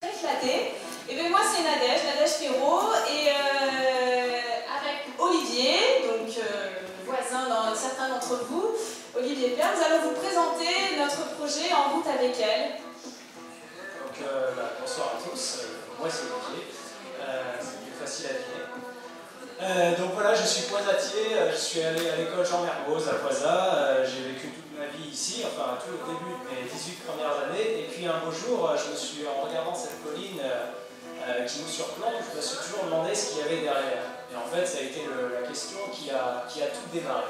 Très flattée. Et bien moi c'est Nadège Perrault, et avec Olivier, donc voisin dans certains d'entre vous, Olivier Pierre, nous allons vous présenter notre projet En route avec elle. Donc bonsoir à tous, moi c'est Olivier, c'est plus facile à deviner. Donc voilà, je suis poisatier, je suis allé à l'école Jean Mermoz à Poisat, j'ai vécu toute ma vie ici, enfin tout au début de mes 18 premières années, et puis un beau jour, je me suis, en regardant cette colline qui nous surplombe, je me suis toujours demandé ce qu'il y avait derrière. Et en fait, ça a été la question qui a tout démarré.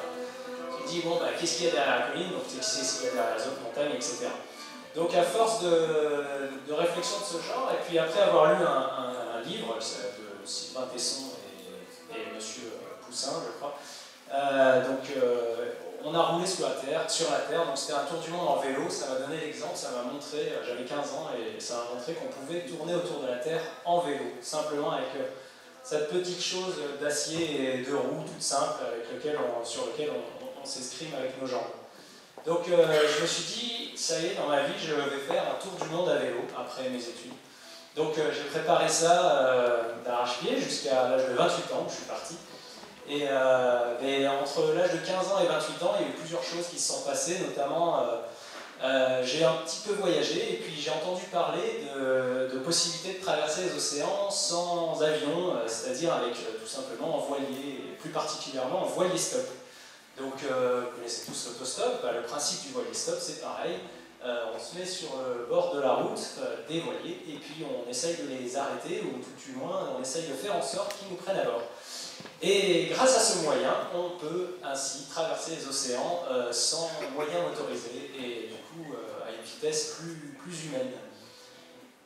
J'ai dit, bon, qu'est-ce qu'il y a derrière la colline, donc tu sais ce qu'il y a derrière les autres montagnes, etc. Donc à force de réflexion de ce genre, et puis après avoir lu un livre de Sylvain Tesson et Monsieur Poussin, je crois, on a roulé sur la Terre, donc c'était un tour du monde en vélo, ça m'a donné l'exemple, ça m'a montré, j'avais 15 ans, et ça m'a montré qu'on pouvait tourner autour de la Terre en vélo, simplement avec cette petite chose d'acier et de roue toute simple sur lequel on s'escrime avec nos jambes. Donc je me suis dit, ça y est, dans ma vie, je vais faire un tour du monde à vélo après mes études. Donc j'ai préparé ça d'arrache-pied jusqu'à l'âge de 28 ans où je suis parti. Et entre l'âge de 15 ans et 28 ans, il y a eu plusieurs choses qui se sont passées, notamment j'ai un petit peu voyagé et puis j'ai entendu parler de possibilités de traverser les océans sans avion, c'est-à-dire avec tout simplement en voilier, et plus particulièrement en voilier stop. Donc vous connaissez tous l'autostop, le principe du voilier stop c'est pareil, on se met sur le bord de la route des voiliers et puis on essaye de les arrêter ou tout du moins on essaye de faire en sorte qu'ils nous prennent à bord. Et grâce à ce moyen, on peut ainsi traverser les océans sans moyen motorisé et du coup à une vitesse plus humaine.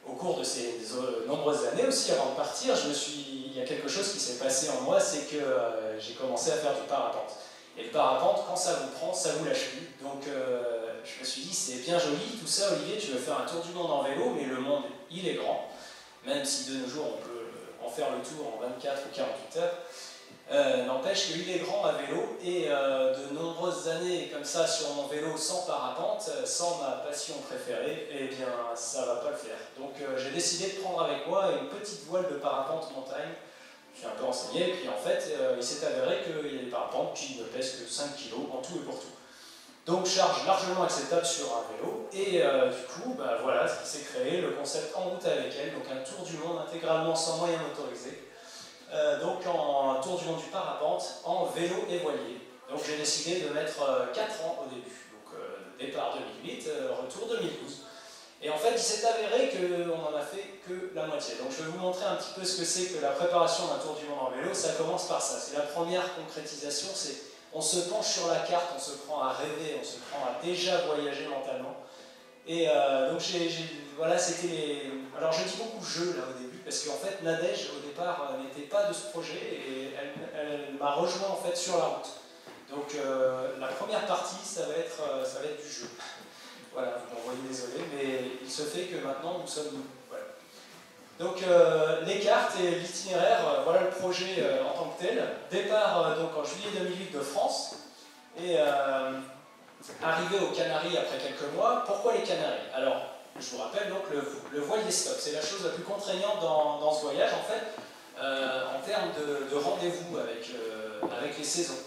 Au cours de ces nombreuses années aussi, avant de partir, il y a quelque chose qui s'est passé en moi, c'est que j'ai commencé à faire du parapente. Et le parapente, quand ça vous prend, ça vous lâche plus. Donc je me suis dit, c'est bien joli tout ça, Olivier, tu veux faire un tour du monde en vélo, mais le monde, il est grand. Même si de nos jours, on peut en faire le tour en 24 ou 48 heures. N'empêche qu'il est grand à vélo et de nombreuses années comme ça sur mon vélo sans parapente, sans ma passion préférée, eh bien ça va pas le faire. Donc j'ai décidé de prendre avec moi une petite voile de parapente montagne. Je suis un peu renseigné et puis en fait il s'est avéré qu'il y a des parapentes qui ne pèsent que 5 kg en tout et pour tout. Donc charge largement acceptable sur un vélo et du coup voilà ce qui s'est créé, le concept En route avec elle, donc un tour du monde intégralement sans moyens motorisés. Donc en tour du monde du parapente en vélo et voilier. Donc j'ai décidé de mettre 4 ans au début. Donc départ 2008, retour 2012. Et en fait il s'est avéré qu'on n'en a fait que la moitié. Donc je vais vous montrer un petit peu ce que c'est que la préparation d'un tour du monde en vélo. Ça commence par ça. C'est la première concrétisation, c'est on se penche sur la carte, on se prend à rêver, on se prend à déjà voyager mentalement. Et donc voilà, c'était les... Alors je dis beaucoup jeu là au début, parce qu'en fait Nadège au départ n'était pas de ce projet et elle m'a rejoint en fait sur la route. Donc la première partie ça va être du jeu. Voilà, vous m'envoyez désolé, mais il se fait que maintenant nous sommes nous. Voilà. Donc les cartes et l'itinéraire, voilà le projet en tant que tel. Départ donc en juillet 2008 de France et arrivé aux Canaries après quelques mois. Pourquoi les Canaries? Alors, je vous rappelle donc le voilier stop, c'est la chose la plus contraignante dans ce voyage en fait, en termes de rendez-vous avec les saisons.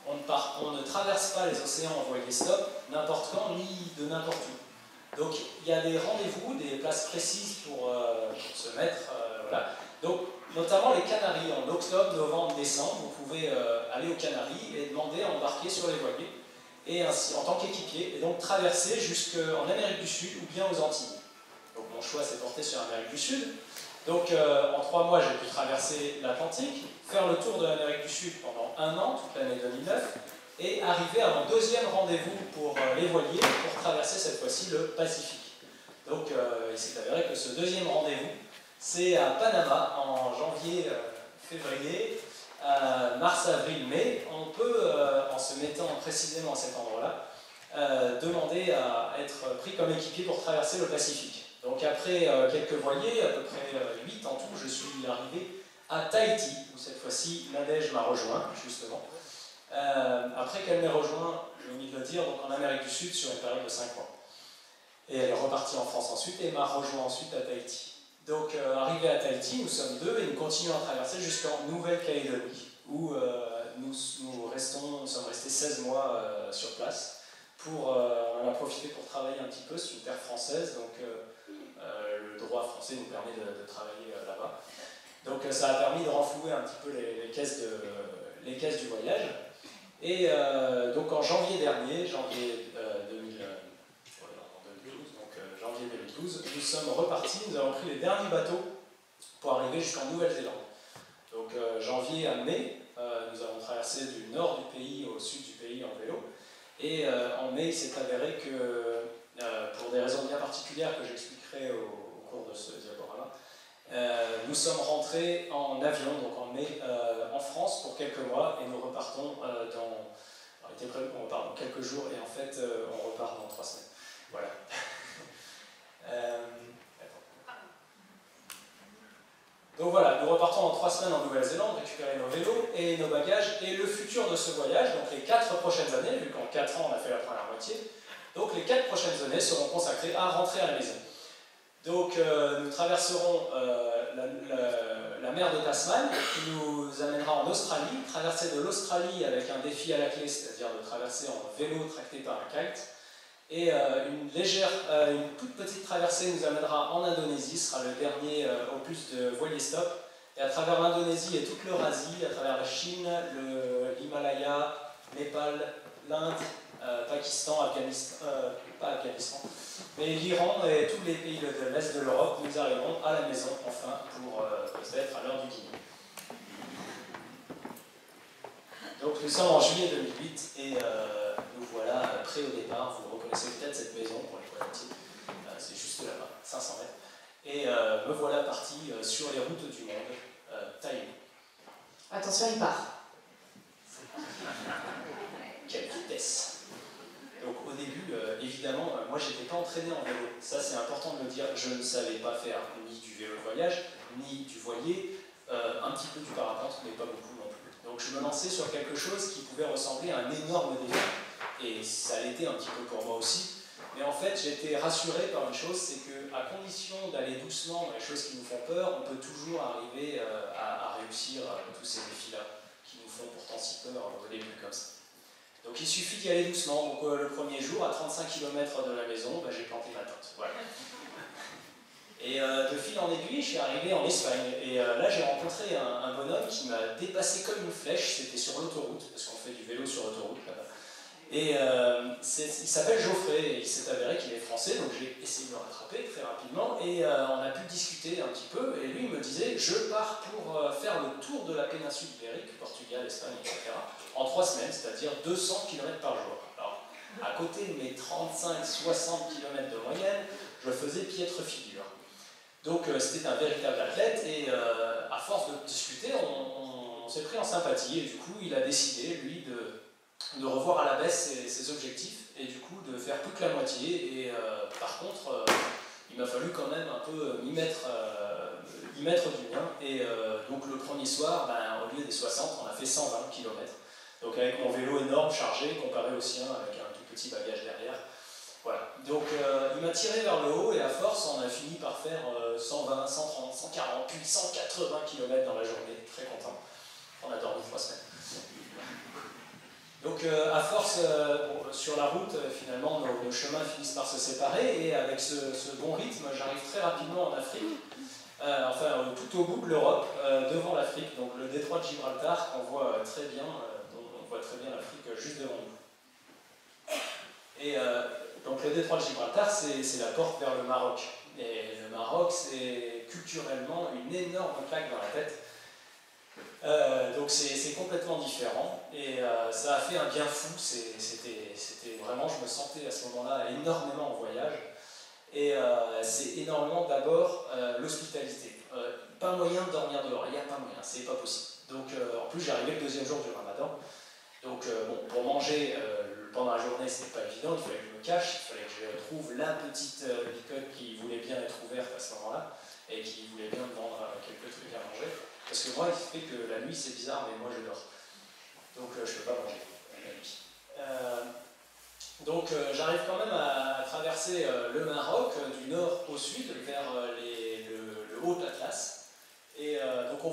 On ne traverse pas les océans en voilier stop n'importe quand ni de n'importe où. Donc il y a des rendez-vous, des places précises pour se mettre, voilà. Donc notamment les Canaries, en octobre, novembre, décembre, vous pouvez aller aux Canaries et demander à embarquer sur les voiliers et ainsi en tant qu'équipier, et donc traverser jusqu'en Amérique du Sud ou bien aux Antilles. Donc mon choix s'est porté sur l'Amérique du Sud. Donc en 3 mois, j'ai pu traverser l'Atlantique, faire le tour de l'Amérique du Sud pendant 1 an, toute l'année 2009, et arriver à mon deuxième rendez-vous pour les voiliers, pour traverser cette fois-ci le Pacifique. Donc il s'est avéré que ce deuxième rendez-vous, c'est à Panama, en janvier, février, mars, avril, mai, on peut, en se mettant précisément à cet endroit-là, demander à être pris comme équipier pour traverser le Pacifique. Donc après quelques voiliers, à peu près 8 en tout, je suis arrivé à Tahiti, où cette fois-ci Nadège m'a rejoint, justement. Après qu'elle m'ait rejoint, j'ai oublié de le dire, donc en Amérique du Sud sur une période de 5 mois. Et elle est repartie en France ensuite et m'a rejoint ensuite à Tahiti. Donc arrivé à Tahiti, nous sommes deux et nous continuons à traverser jusqu'en Nouvelle-Calédonie, où nous sommes restés 16 mois sur place. On en a profité pour travailler un petit peu, c'est une terre française, donc le droit français nous permet de travailler là-bas. Donc ça a permis de renflouer un petit peu les caisses du voyage. Et donc en janvier dernier, janvier 2012, nous sommes repartis, nous avons pris les derniers bateaux pour arriver jusqu'en Nouvelle-Zélande. Donc janvier à mai, nous avons traversé du nord du pays au sud du pays en vélo. Et en mai, il s'est avéré que, pour des raisons bien particulières que j'expliquerai au cours de ce diaporama, nous sommes rentrés en avion, donc en mai, en France pour quelques mois, et nous repartons il était prévu qu'on repart dans quelques jours, et en fait, on repart dans 3 semaines. Voilà. Donc voilà, nous repartons dans 3 semaines en Nouvelle-Zélande, récupérer nos vélos et nos bagages, et le futur de ce voyage, donc les 4 prochaines années, vu qu'en 4 ans on a fait la première moitié, donc les 4 prochaines années seront consacrées à rentrer à la maison. Donc nous traverserons la mer de Tasman, qui nous amènera en Australie, traverser de l'Australie avec un défi à la clé, c'est-à-dire de traverser en vélo tracté par un kite, et une toute petite traversée nous amènera en Indonésie, ce sera le dernier opus de Voilier Stop, et à travers l'Indonésie et toute l'Eurasie, à travers la Chine, l'Himalaya, Népal, l'Inde, Pakistan, Afghanistan, pas Afghanistan, mais l'Iran et tous les pays de l'Est de l'Europe, nous arriverons à la maison enfin pour peut-être à l'heure du dîner. Donc nous sommes en juillet 2008 et nous voilà prêts au départ. Vous reconnaissez peut-être cette maison pour les pointiers, c'est juste là-bas, 500 mètres. Et me voilà parti sur les routes du monde, Taïwan. Attention, il part. Quelle vitesse! Donc au début, évidemment, moi j'étais pas entraîné en vélo. Ça c'est important de le dire. Je ne savais pas faire ni du vélo de voyage, ni du voilier, un petit peu du parapente, mais pas beaucoup non plus. Donc je me lançais sur quelque chose qui pouvait ressembler à un énorme défi. Et ça l'était un petit peu pour moi aussi. Mais en fait, j'ai été rassuré par une chose, c'est qu'à condition d'aller doucement dans les choses qui nous font peur, on peut toujours arriver à réussir tous ces défis-là, qui nous font pourtant si peur au début comme ça. Donc il suffit d'y aller doucement. Donc le premier jour, à 35 km de la maison, j'ai planté ma tente. Voilà. Et de fil en aiguille, je suis arrivé en Espagne. Et là, j'ai rencontré un bonhomme qui m'a dépassé comme une flèche. C'était sur l'autoroute, parce qu'on fait du vélo sur l'autoroute là-bas. Et il s'appelle Geoffrey, et il s'est avéré qu'il est français, donc j'ai essayé de le rattraper très rapidement, et on a pu discuter un petit peu, et lui il me disait, je pars pour faire le tour de la péninsule ibérique, Portugal, Espagne, etc., en 3 semaines, c'est-à-dire 200 km par jour. Alors, à côté de mes 35-60 km de moyenne, je faisais piètre figure. Donc c'était un véritable athlète, et à force de discuter, on s'est pris en sympathie, et du coup il a décidé, lui, de revoir à la baisse ses objectifs et du coup de faire plus que la moitié. Et par contre, il m'a fallu quand même un peu y mettre du mien. Et donc le premier soir, au lieu des 60, on a fait 120 km. Donc avec mon vélo énorme chargé comparé au sien avec un tout petit bagage derrière. Voilà. Donc il m'a tiré vers le haut et à force, on a fini par faire 120, 130, 140, puis 180 km dans la journée. Très content. On a dormi 3 semaines. Donc à force, sur la route, finalement, nos chemins finissent par se séparer, et avec ce bon rythme, j'arrive très rapidement en Afrique, tout au bout de l'Europe, devant l'Afrique, donc le détroit de Gibraltar, qu'on voit très bien, on voit très bien l'Afrique juste devant nous. Et donc le détroit de Gibraltar, c'est la porte vers le Maroc. Et le Maroc, c'est culturellement une énorme claque dans la tête. Donc c'est complètement différent, et ça a fait un bien fou. C'était vraiment, je me sentais à ce moment-là énormément en voyage, et c'est énormément d'abord l'hospitalité. Pas moyen de dormir dehors, il n'y a pas moyen, c'est pas possible. Donc en plus j'arrivais le 2e jour du Ramadan, donc pour manger pendant la journée c'était pas évident, il fallait que je me cache, il fallait que je trouve la petite bicoque qui voulait bien être ouverte à ce moment-là, et qui voulait bien me vendre quelques trucs à manger. Parce que moi, il fait que la nuit, c'est bizarre, mais moi, je dors. Donc, je ne peux pas manger la nuit. J'arrive quand même à traverser le Maroc du nord au sud, vers le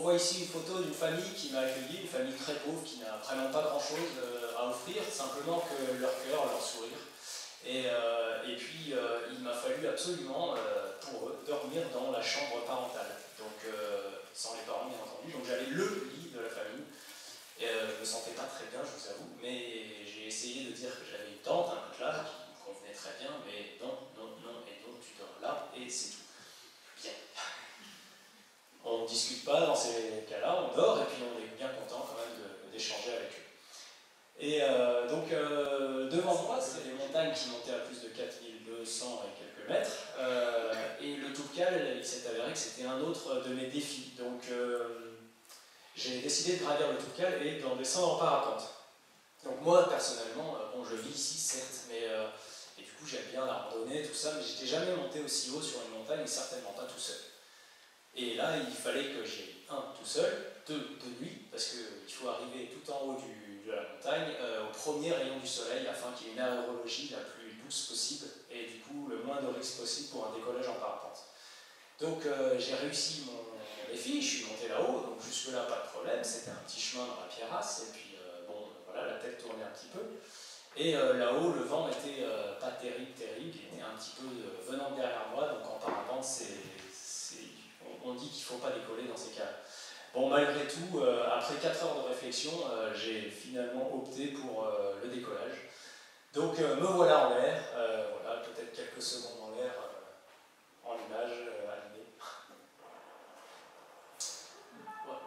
voit ici une photo d'une famille qui m'a accueilli, une famille très pauvre qui n'a vraiment pas grand-chose à offrir, simplement que leur cœur, leur sourire. Et puis, il m'a fallu absolument, pour eux, dormir dans la chambre parentale. Donc, sans les parents, bien entendu. Donc, j'avais le lit de la famille. Et, je ne me sentais pas très bien, je vous avoue. Mais j'ai essayé de dire que j'avais une tente, un matelas qui me convenait très bien. Mais non, non, non, et donc tu dors là, et c'est tout. Bien. On ne discute pas dans ces cas-là, on dort, et puis on est bien content quand même d'échanger avec eux. Et donc, devant moi, c'est les montagnes qui montaient à plus de 4200 et quelques mètres. Et le Toubkal, il s'est avéré que c'était un autre de mes défis. Donc, j'ai décidé de gravir le Toubkal et d'en descendre en parapente. Donc, moi, personnellement, bon, je vis ici, certes, mais et du coup, j'aime bien la randonnée, tout ça, mais j'étais jamais monté aussi haut sur une montagne et certainement pas tout seul. Et là, il fallait que j'aille tout seul, de nuit, parce qu'il faut arriver tout en haut de la montagne, au premier rayon du soleil, afin qu'il y ait une aérologie la plus douce possible, et du coup, le moins de risques possible pour un décollage en parapente. Donc, j'ai réussi mon défi, je suis monté là-haut, donc jusque-là, pas de problème, c'était un petit chemin dans la pierrasse, et puis, bon, voilà, la tête tournait un petit peu. Et là-haut, le vent n'était pas terrible, il était un petit peu venant derrière moi, donc en parapente, on dit qu'il ne faut pas décoller dans ces cas-là. Bon, malgré tout, après 4 heures de réflexion, j'ai finalement opté pour le décollage. Donc, me voilà en l'air, voilà, peut-être quelques secondes en l'air, en image animée. Ouais.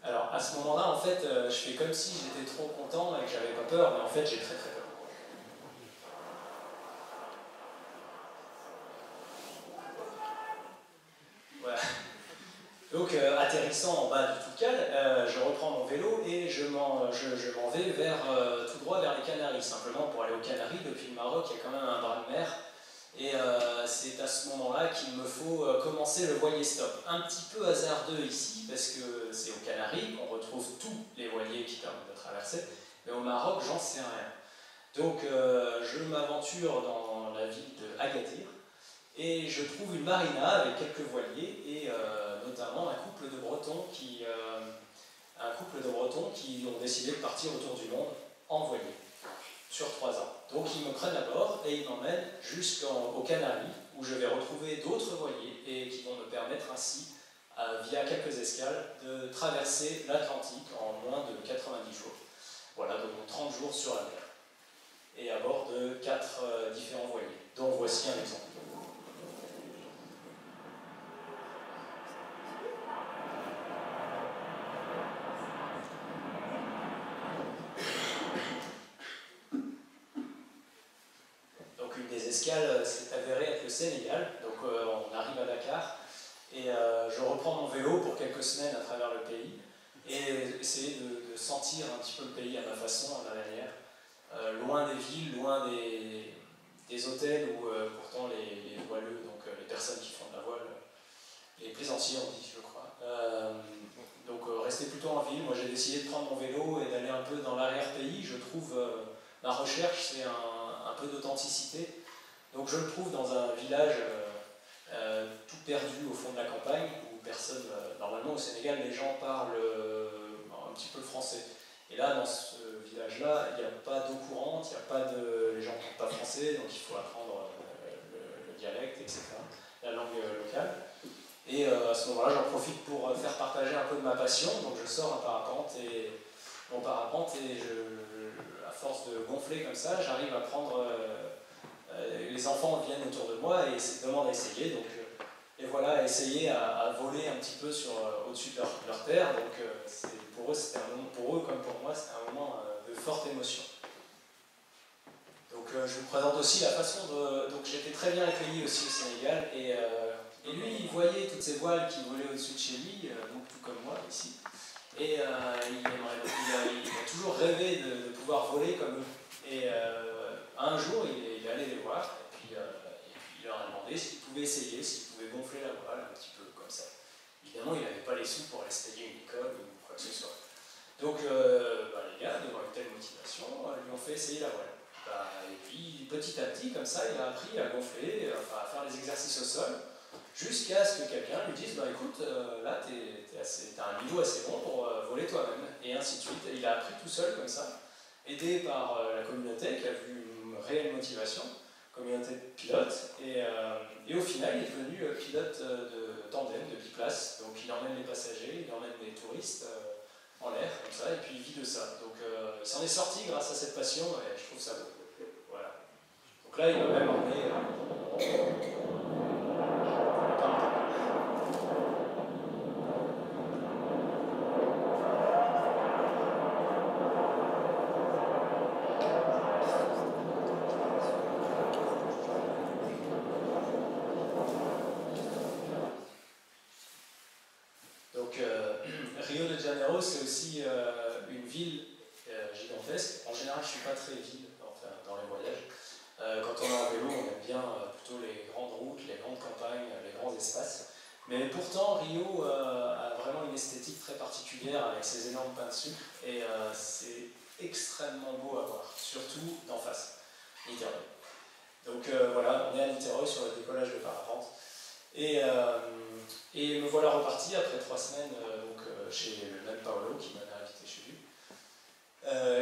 Alors, à ce moment-là, en fait, je fais comme si j'étais trop content et que j'avais pas peur, mais en fait, j'ai très très peur. Voilà. Donc, atterrissant en bas du Toubkal, je reprends mon vélo et je m'en vais tout droit vers les Canaries, simplement pour aller aux Canaries. Depuis le Maroc, il y a quand même un bras de mer. Et c'est à ce moment-là qu'il me faut commencer le voilier stop. Un petit peu hasardeux ici, parce que c'est aux Canaries qu'on retrouve tous les voiliers qui permettent de traverser. Mais au Maroc, j'en sais rien. Donc, je m'aventure dans la ville de Agadir. Et je trouve une marina avec quelques voiliers et notamment un couple de Bretons qui ont décidé de partir autour du monde en voilier sur 3 ans. Donc ils me prennent à bord et ils m'emmènent jusqu'aux Canaries où je vais retrouver d'autres voiliers et qui vont me permettre ainsi, via quelques escales, de traverser l'Atlantique en moins de 90 jours. Voilà, donc 30 jours sur la mer. Et à bord de 4 différents voiliers, dont voici un exemple. Escale s'est avéré être le Sénégal, donc on arrive à Dakar et je reprends mon vélo pour quelques semaines à travers le pays et essayer de sentir un petit peu le pays à ma façon, à ma manière, loin des villes, loin des hôtels où pourtant les voileux, donc les personnes qui font de la voile, les plaisanciers on dit, je crois, donc rester plutôt en ville. Moi j'ai décidé de prendre mon vélo et d'aller un peu dans l'arrière-pays. Je trouve, ma recherche c'est un peu d'authenticité. Donc je me trouve dans un village tout perdu au fond de la campagne, où personne, normalement au Sénégal, les gens parlent un petit peu le français. Et là, dans ce village-là, il n'y a pas d'eau courante, les gens ne parlent pas français, donc il faut apprendre le dialecte, etc., la langue locale. Et à ce moment-là, j'en profite pour faire partager un peu de ma passion, donc je sors mon parapente et à force de gonfler comme ça, j'arrive à prendre... les enfants viennent autour de moi et demandent à essayer, donc et voilà, essayer à voler un petit peu au-dessus de leur terre. Donc pour eux comme pour moi, c'était un moment de forte émotion. Donc je vous présente aussi la façon donc j'étais très bien accueilli aussi au Sénégal et lui il voyait toutes ces voiles qui volaient au-dessus de chez lui, donc tout comme moi ici, et il a toujours rêvé de pouvoir voler comme eux. Et un jour il est allé les voir et puis il leur a demandé s'ils pouvaient essayer, s'ils pouvaient gonfler la voile un petit peu comme ça. Évidemment il n'avait pas les sous pour aller se payer une école ou quoi que ce soit. Donc les gars, devant une telle motivation, lui ont fait essayer la voile. Et puis petit à petit, comme ça, il a appris à gonfler, enfin à faire des exercices au sol. jusqu'à ce que quelqu'un lui dise, bah écoute, là t'as un niveau assez bon pour voler toi-même, et ainsi de suite. Et il a appris tout seul comme ça, aidé par la communauté qui a vu une réelle motivation, communauté de pilotes, et au final il est devenu pilote de tandem, de biplace, donc il emmène les passagers, il emmène les touristes en l'air, comme ça, et puis il vit de ça. Donc il s'en est sorti grâce à cette passion, et je trouve ça beau. Voilà. Donc là il m'a même emmené... Rio de Janeiro, c'est aussi une ville gigantesque. En général, je ne suis pas très ville, enfin, dans les voyages. Quand on est en vélo, on aime bien plutôt les grandes routes, les grandes campagnes, les grands espaces. Mais pourtant, Rio a vraiment une esthétique très particulière avec ses énormes pains de sucre, et c'est extrêmement beau à voir, surtout d'en face, Niterói. Donc voilà, on est à Niterói sur le décollage de parapente. Et me voilà reparti après 3 semaines chez le même Paolo qui m'avait invité chez lui.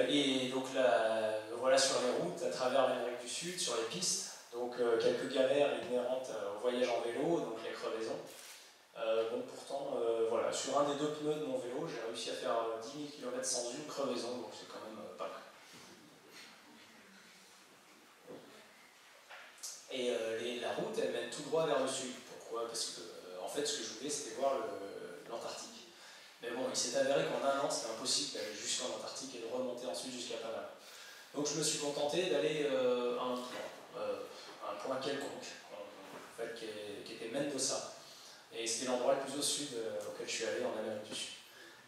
Et donc là, me voilà sur les routes à travers l'Amérique du Sud, sur les pistes. Donc quelques galères inhérentes au voyage en vélo, donc les crevaisons. Bon, pourtant, voilà, sur un des 2 pneus de mon vélo, j'ai réussi à faire 10 000 km sans une crevaison, donc c'est quand même pas mal. Et la route, elle mène tout droit vers le sud. Pourquoi? Parce que, en fait, ce que je voulais, c'était voir l'Antarctique. Mais bon, il s'est avéré qu'en un an, c'était impossible d'aller jusqu'en Antarctique et de remonter ensuite jusqu'à Panama. Donc je me suis contenté d'aller à un point quelconque, en fait, qui était Mendoza. Et c'était l'endroit le plus au sud auquel je suis allé en Amérique du Sud.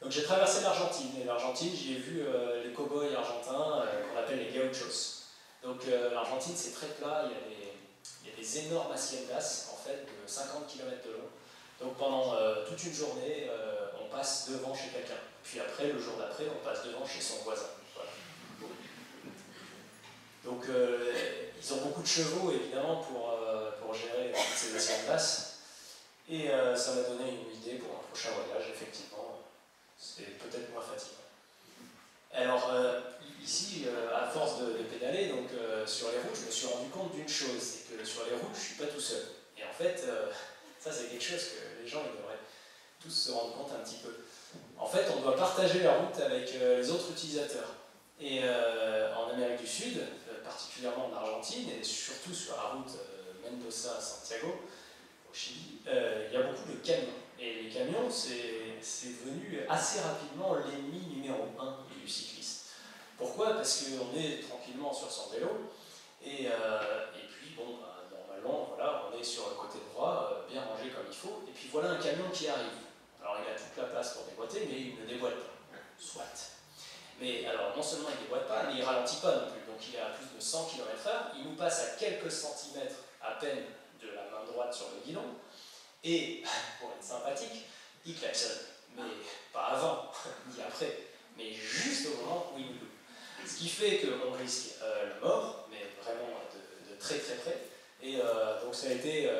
Donc j'ai traversé l'Argentine, et l'Argentine, j'y ai vu les cow-boys argentins qu'on appelle les gauchos. Donc l'Argentine, c'est très plat, il y a des énormes haciendas, en fait, de 50 km de long. Donc pendant toute une journée, on passe devant chez quelqu'un. Puis après, le jour d'après, on passe devant chez son voisin. Voilà. Donc ils ont beaucoup de chevaux, évidemment, pour gérer toutes ces haciendas. Et ça m'a donné une idée pour un prochain voyage, effectivement. C'est peut-être moins fatigant. Alors, ici, à force de pédaler donc, sur les routes, je me suis rendu compte d'une chose, c'est que sur les routes, je ne suis pas tout seul. Et en fait, ça c'est quelque chose que les gens ils devraient tous se rendre compte un petit peu. En fait, on doit partager la route avec les autres utilisateurs. Et en Amérique du Sud, particulièrement en Argentine, et surtout sur la route Mendoza-Santiago, au Chili, il y a beaucoup de camions. Et les camions, c'est devenu assez rapidement l'ennemi numéro 1 du cycliste. Pourquoi? Parce qu'on est tranquillement sur son vélo, et puis, bon, normalement, voilà, on est sur le côté droit, bien rangé comme il faut, et puis voilà un camion qui arrive. Alors il a toute la place pour déboîter, mais il ne déboîte pas. Soit. Mais alors, non seulement il ne déboîte pas, mais il ne ralentit pas non plus. Donc il est à plus de 100 km/h, il nous passe à quelques centimètres à peine de la main droite sur le guidon, et pour être sympathique, il klaxonne. Mais pas avant, ni après, mais juste au moment où il nous loupe. Ce qui fait qu'on risque la mort, mais vraiment de très très près. Et donc ça a été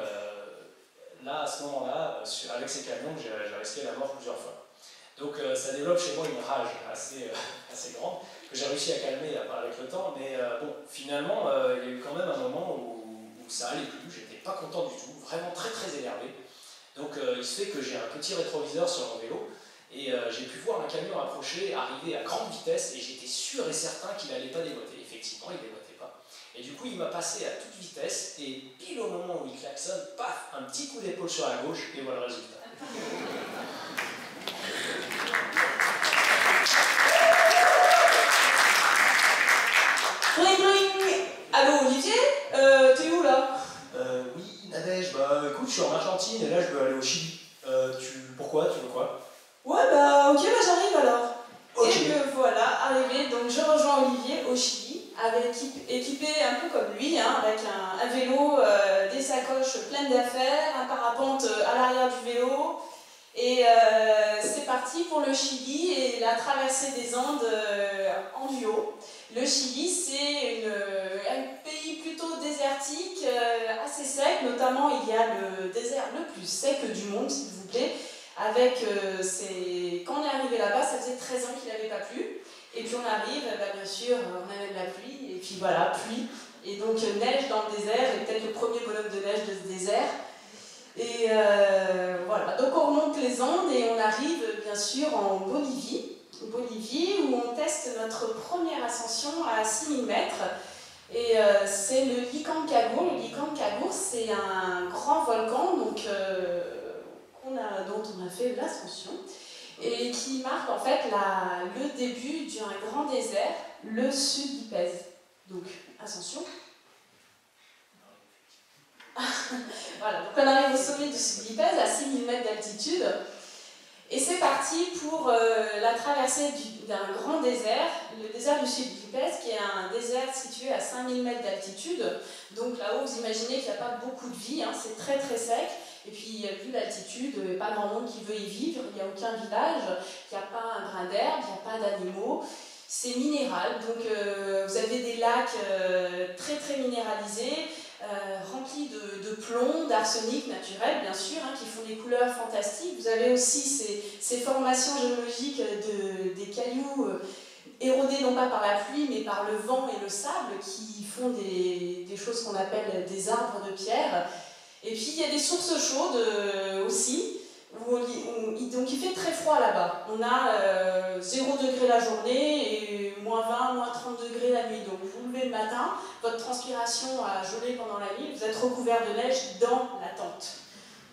là, à ce moment-là, avec ces camions, que j'ai risqué la mort plusieurs fois. Donc ça développe chez moi une rage assez grande, que j'ai réussi à calmer avec le temps, mais bon, finalement, il y a eu quand même un moment où ça allait plus, j'étais pas content du tout, vraiment très très énervé. Donc il se fait que j'ai un petit rétroviseur sur mon vélo, et j'ai pu voir un camion approcher, arriver à grande vitesse, et j'étais sûr et certain qu'il n'allait pas déboîter. Effectivement, il ne déboîtait pas. Et du coup, il m'a passé à toute vitesse, et pile au moment où il klaxonne, paf, un petit coup d'épaule sur la gauche, et voilà le résultat. Bling bling. Allô Olivier, t'es où là? Oui, Nadège, bah écoute, je suis en Argentine, et là je veux aller au Chili. Pourquoi? Tu veux quoi? Ouais bah ok, bah j'arrive alors. Okay. Et me voilà arrivé, donc je rejoins Olivier au Chili, équipé un peu comme lui, hein, avec un vélo, des sacoches pleines d'affaires, un parapente à l'arrière du vélo, et c'est parti. parti pour le Chili et la traversée des Andes en duo. Le Chili, c'est un pays plutôt désertique, assez sec, notamment il y a le désert le plus sec du monde, s'il vous plaît, avec quand on est arrivé là-bas, ça faisait 13 ans qu'il n'avait pas plu, et puis on arrive, bien sûr, on amène la pluie, et puis voilà, pluie, et donc neige dans le désert, et peut-être le premier bonhomme de neige de ce désert. Et voilà, donc on remonte les Andes et on arrive bien sûr en Bolivie, où on teste notre première ascension à 6000 mètres. Et c'est le Licancagua. Le Licancagua, c'est un grand volcan donc, dont on a fait l'ascension et qui marque en fait le début d'un grand désert, le sud d'Ipèze. Donc, ascension. Voilà, donc on arrive au sommet du sud d'Ipèze à 6000 mètres d'altitude. Et c'est parti pour la traversée d'un grand désert, le désert du sud d'Ipèze, qui est un désert situé à 5000 mètres d'altitude. Donc là-haut, vous imaginez qu'il n'y a pas beaucoup de vie, hein, c'est très très sec. Et puis, vu l'altitude, il n'y a pas grand monde qui veut y vivre, il n'y a aucun village, il n'y a pas un brin d'herbe, il n'y a pas d'animaux. C'est minéral, donc vous avez des lacs très très minéralisés, remplis de plomb, d'arsenic naturel, bien sûr, hein, qui font des couleurs fantastiques. Vous avez aussi ces formations géologiques des cailloux érodés non pas par la pluie, mais par le vent et le sable, qui font des choses qu'on appelle des arbres de pierre. Et puis il y a des sources chaudes aussi, donc il fait très froid là-bas. On a 0 degré la journée et moins 20, moins 30 degrés la nuit. Donc vous vous levez le matin, votre transpiration a gelé pendant la nuit, vous êtes recouvert de neige dans la tente.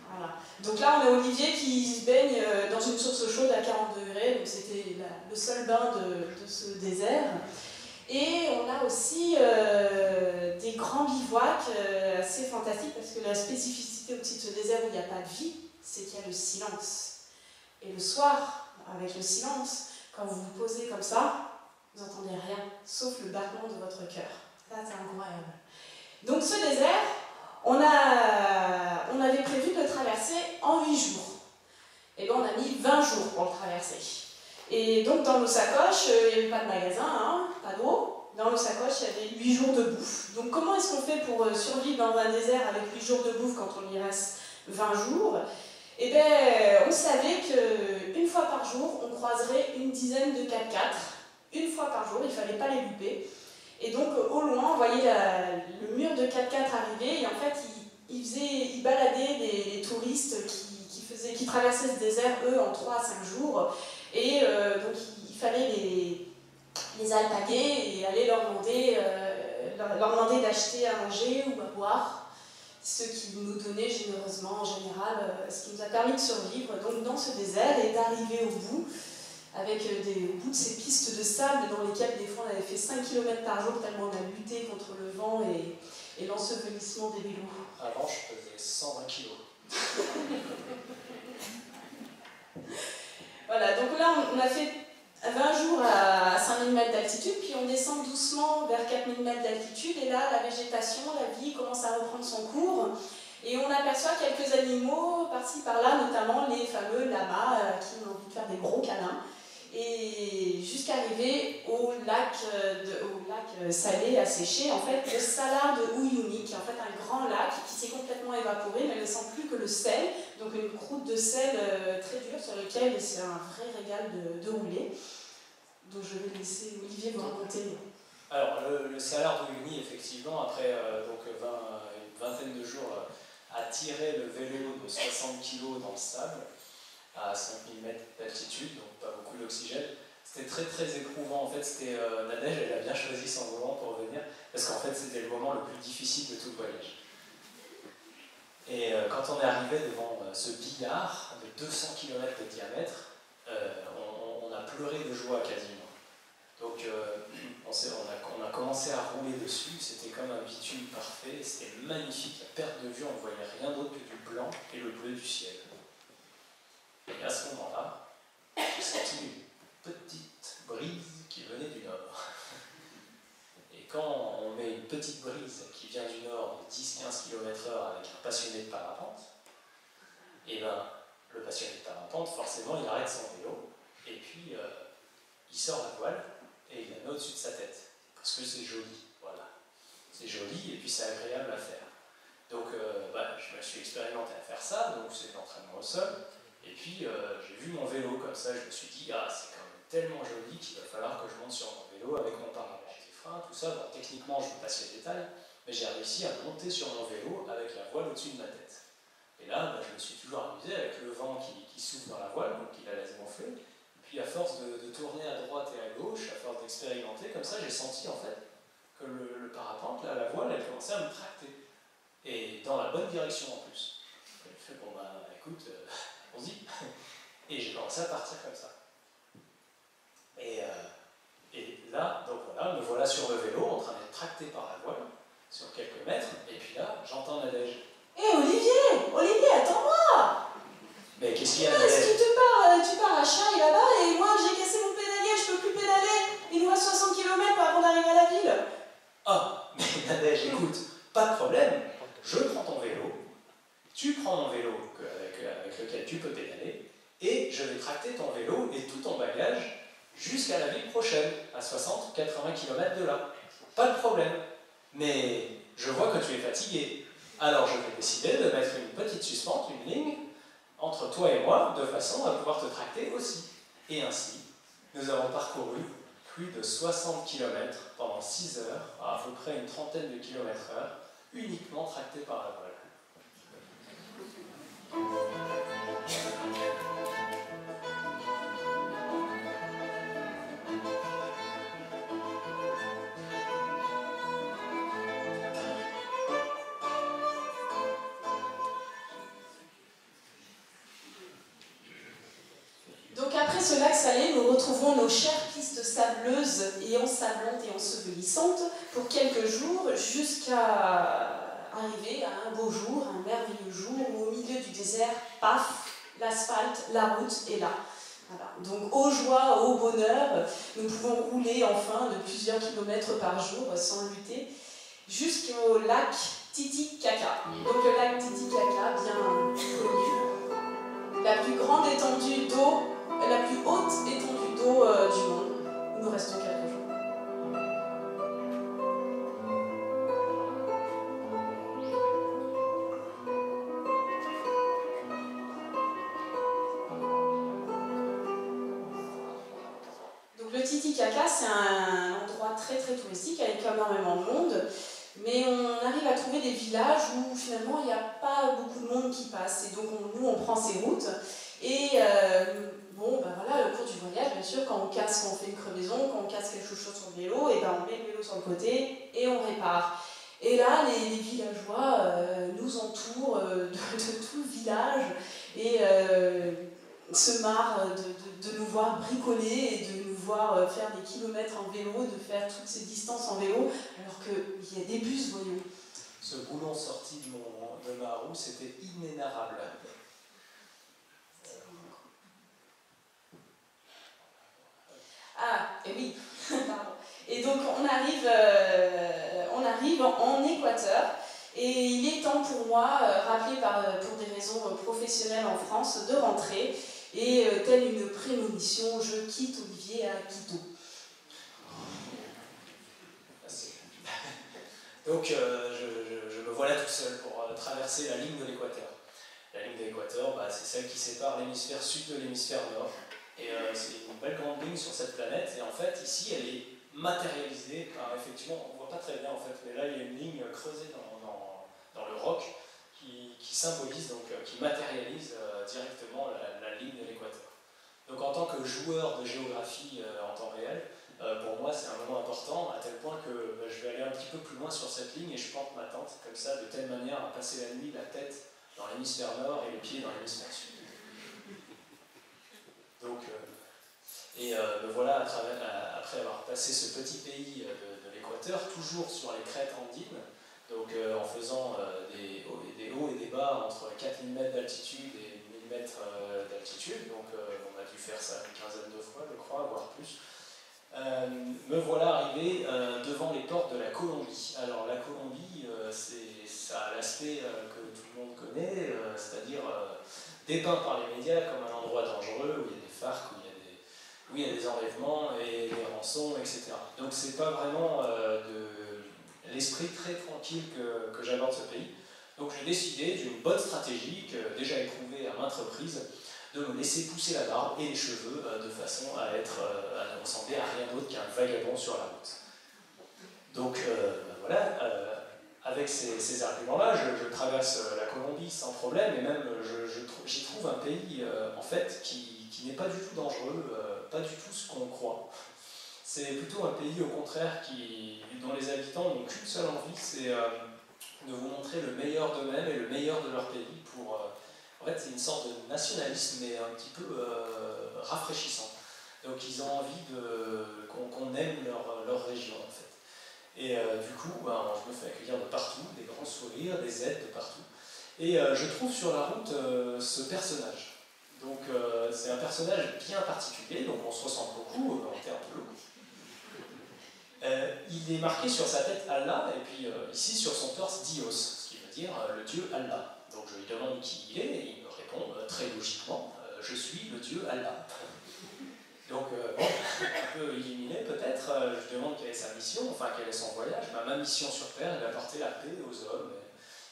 Voilà. Donc là on a Olivier qui se baigne dans une source chaude à 40 degrés, donc c'était le seul bain de ce désert. Et on a aussi des grands bivouacs assez fantastiques parce que la spécificité aussi de ce désert où il n'y a pas de vie, c'est qu'il y a le silence. Et le soir, avec le silence, quand vous vous posez comme ça, vous n'entendez rien, sauf le battement de votre cœur. Ça, c'est incroyable. Donc ce désert, on avait prévu de le traverser en 8 jours. Et bien on a mis 20 jours pour le traverser. Et donc dans nos sacoches, il n'y avait pas de magasin, hein, pas d'eau. Dans nos sacoches, il y avait 8 jours de bouffe. Donc comment est-ce qu'on fait pour survivre dans un désert avec 8 jours de bouffe quand on y reste 20 jours? Eh bien, on savait qu'une fois par jour, on croiserait une dizaine de 4x4. Une fois par jour, il ne fallait pas les louper. Et donc au loin, on voyait le mur de 4x4 arriver et en fait, il baladait les touristes qui traversaient ce désert, eux, en 3 à 5 jours. Et donc il fallait les alpaguer et aller leur demander d'acheter à manger ou à boire, ce qui nous donnait généreusement en général, ce qui nous a permis de survivre donc, dans ce désert et d'arriver au bout, au bout de ces pistes de sable dans lesquelles des fois on avait fait 5 km par jour tellement on a lutté contre le vent et l'ensevelissement des vélos. Avant je faisais 120 kg. Voilà, donc là on a fait 20 jours à 5000 mètres d'altitude, puis on descend doucement vers 4000 mètres d'altitude, et là la végétation, la vie commence à reprendre son cours, et on aperçoit quelques animaux par-ci par-là, notamment les fameux lamas qui ont envie de faire des gros câlins, et jusqu'à arriver au lac salé asséché, en fait le salar de Uyuni, qui est en fait un grand lac qui s'est complètement évaporé, ne laissant plus que le sel, donc une croûte de sel très dure sur laquelle c'est un vrai régal de rouler. Donc je vais laisser Olivier vous raconter. Alors le salar de Uyuni, effectivement, après une vingtaine de jours a tiré le vélo de 60 kg dans le sable à 5000 mètres d'altitude, donc pas beaucoup d'oxygène. C'était très très éprouvant, en fait, Nadège, elle a bien choisi son moment pour venir, parce qu'en fait c'était le moment le plus difficile de tout le voyage. Et quand on est arrivé devant ce billard de 200 km de diamètre, on a pleuré de joie quasiment. Donc on a commencé à rouler dessus, c'était comme un bitume parfait, c'était magnifique, à perte de vue, on ne voyait rien d'autre que du blanc et le bleu du ciel. Et à ce moment-là, j'ai senti une petite brise qui venait du nord. Et quand on met une petite brise qui vient du nord de 10-15 km/h avec un passionné de parapente, et ben Le passionné de parapente, forcément, il arrête son vélo, et puis il sort la voile, et il la met au-dessus de sa tête, parce que c'est joli, voilà. C'est joli, et puis c'est agréable à faire. Donc, je me suis expérimenté à faire ça, donc c'est l'entraînement au sol, et puis j'ai vu mon vélo comme ça, je me suis dit, ah, c'est quand même tellement joli qu'il va falloir que je monte sur mon vélo avec mon parapente et frein, tout ça. Bon, techniquement, je vous passe les détails, mais j'ai réussi à monter sur mon vélo avec la voile au-dessus de ma tête. Et là, je me suis toujours amusé avec le vent qui souffle dans la voile, donc qui la laisse gonfler. Et puis à force de tourner à droite et à gauche, à force d'expérimenter, comme ça, j'ai senti en fait que le parapente, là, la voile, elle commençait à me tracter. Et dans la bonne direction en plus. J'ai fait, bon écoute, allons-y. Et j'ai commencé à partir comme ça. Et là, donc voilà, me voilà sur le vélo, en train d'être tracté par la voile, sur quelques mètres, et puis là, j'entends Nadège. Hé Olivier, attends-moi! Mais qu'est-ce qu'il y a, Nadège? Est-ce que tu pars à Chai là-bas, et moi j'ai cassé mon pédalier, je peux plus pédaler, il nous reste 60 km avant d'arriver à la ville. Ah, mais Nadège, écoute, pas de problème, je prends ton vélo, tu prends mon vélo avec lequel tu peux pédaler, et je vais tracter ton vélo et tout ton bagage jusqu'à la ville prochaine, à 60-80 km de là. Pas de problème. Mais je vois que tu es fatigué. Alors je vais décider de mettre une petite suspente, une ligne, entre toi et moi, de façon à pouvoir te tracter aussi. Et ainsi, nous avons parcouru plus de 60 km pendant 6 heures, à peu près une trentaine de kilomètres heure, uniquement tracté par la voile. Donc après ce lac salé, nous retrouvons nos chères pistes sableuses et ensablantes et ensevelissantes pour quelques jours jusqu'à arriver à un beau jour, un merveilleux jour où au milieu du désert, paf, l'asphalte, la route est là. Voilà. Donc aux joies, au bonheur, nous pouvons rouler enfin de plusieurs kilomètres par jour sans lutter jusqu'au lac Titicaca. Donc le lac Titicaca, bien connu, la plus grande étendue d'eau, la plus haute étendue d'eau du monde. Nous restons quelques jours. Donc le Titicaca, c'est un endroit très très touristique avec énormément de monde. Mais on arrive à trouver des villages où finalement il n'y a pas beaucoup de monde qui passe. Et donc nous on prend ces routes. Et voilà, au cours du voyage, bien sûr, quand on fait une crevaison, quand on casse quelque chose sur le vélo, et on met le vélo sur le côté et on répare. Et là, les villageois nous entourent de tout le village et se marrent de nous voir bricoler et de nous voir faire des kilomètres en vélo, de faire toutes ces distances en vélo, alors qu'il y a des bus, voyons. Ce boulon sorti de ma roue, c'était inénarrable. Ah, et oui, pardon. Et donc on arrive en Équateur, et il est temps pour moi, rappelé pour des raisons professionnelles en France, de rentrer, et telle une prémonition, je quitte Olivier à Quito. Donc je me voilà tout seul pour traverser la ligne de l'équateur. La ligne de l'équateur, c'est celle qui sépare l'hémisphère sud de l'hémisphère nord. Et c'est une belle grande ligne sur cette planète. Et en fait, ici, elle est matérialisée par, effectivement, on ne voit pas très bien en fait, mais là, il y a une ligne creusée dans le roc qui symbolise, donc qui matérialise directement la ligne de l'équateur. Donc en tant que joueur de géographie en temps réel, pour moi, c'est un moment important, à tel point que je vais aller un petit peu plus loin sur cette ligne et je plante ma tente, comme ça, de telle manière à passer la nuit, la tête dans l'hémisphère nord et les pieds dans l'hémisphère sud. Donc, me voilà, après avoir passé ce petit pays de l'Équateur, toujours sur les crêtes andines, donc en faisant des hauts et des bas entre 4000 mètres d'altitude et 1000 mètres d'altitude, donc on a dû faire ça une quinzaine de fois, je crois, voire plus. Me voilà arrivé devant les portes de la Colombie. Alors la Colombie, ça a l'aspect que tout le monde connaît, c'est-à-dire dépeint par les médias comme un endroit dangereux, où il y a des FARC, où il y a des enlèvements et des rançons, etc. Donc c'est pas vraiment de l'esprit très tranquille que j'aborde ce pays. Donc j'ai décidé d'une bonne stratégie, déjà éprouvée à maintes reprises, de me laisser pousser la barbe et les cheveux de façon à ne ressembler à rien d'autre qu'un vagabond sur la route. Donc voilà, avec ces arguments-là, je traverse la Colombie sans problème, et même j'y trouve un pays en fait qui n'est pas du tout dangereux, pas du tout ce qu'on croit. C'est plutôt un pays au contraire dont les habitants n'ont qu'une seule envie, c'est de vous montrer le meilleur d'eux-mêmes et le meilleur de leur pays pour... en fait, c'est une sorte de nationalisme, mais un petit peu rafraîchissant. Donc ils ont envie qu'on aime leur région, en fait. Et du coup, je me fais accueillir de partout, des grands sourires, des aides de partout. Et je trouve sur la route ce personnage. Donc c'est un personnage bien particulier, donc on se ressemble beaucoup en termes de look. Il est marqué sur sa tête Allah, et puis ici sur son torse Dios, ce qui veut dire le dieu Allah. Donc je lui demande qui il est, et il me répond très logiquement, je suis le dieu Allah. Donc bon, un peu illuminé peut-être, je demande quelle est sa mission, enfin quel est son voyage. Ma mission sur Terre est d'apporter la paix aux hommes,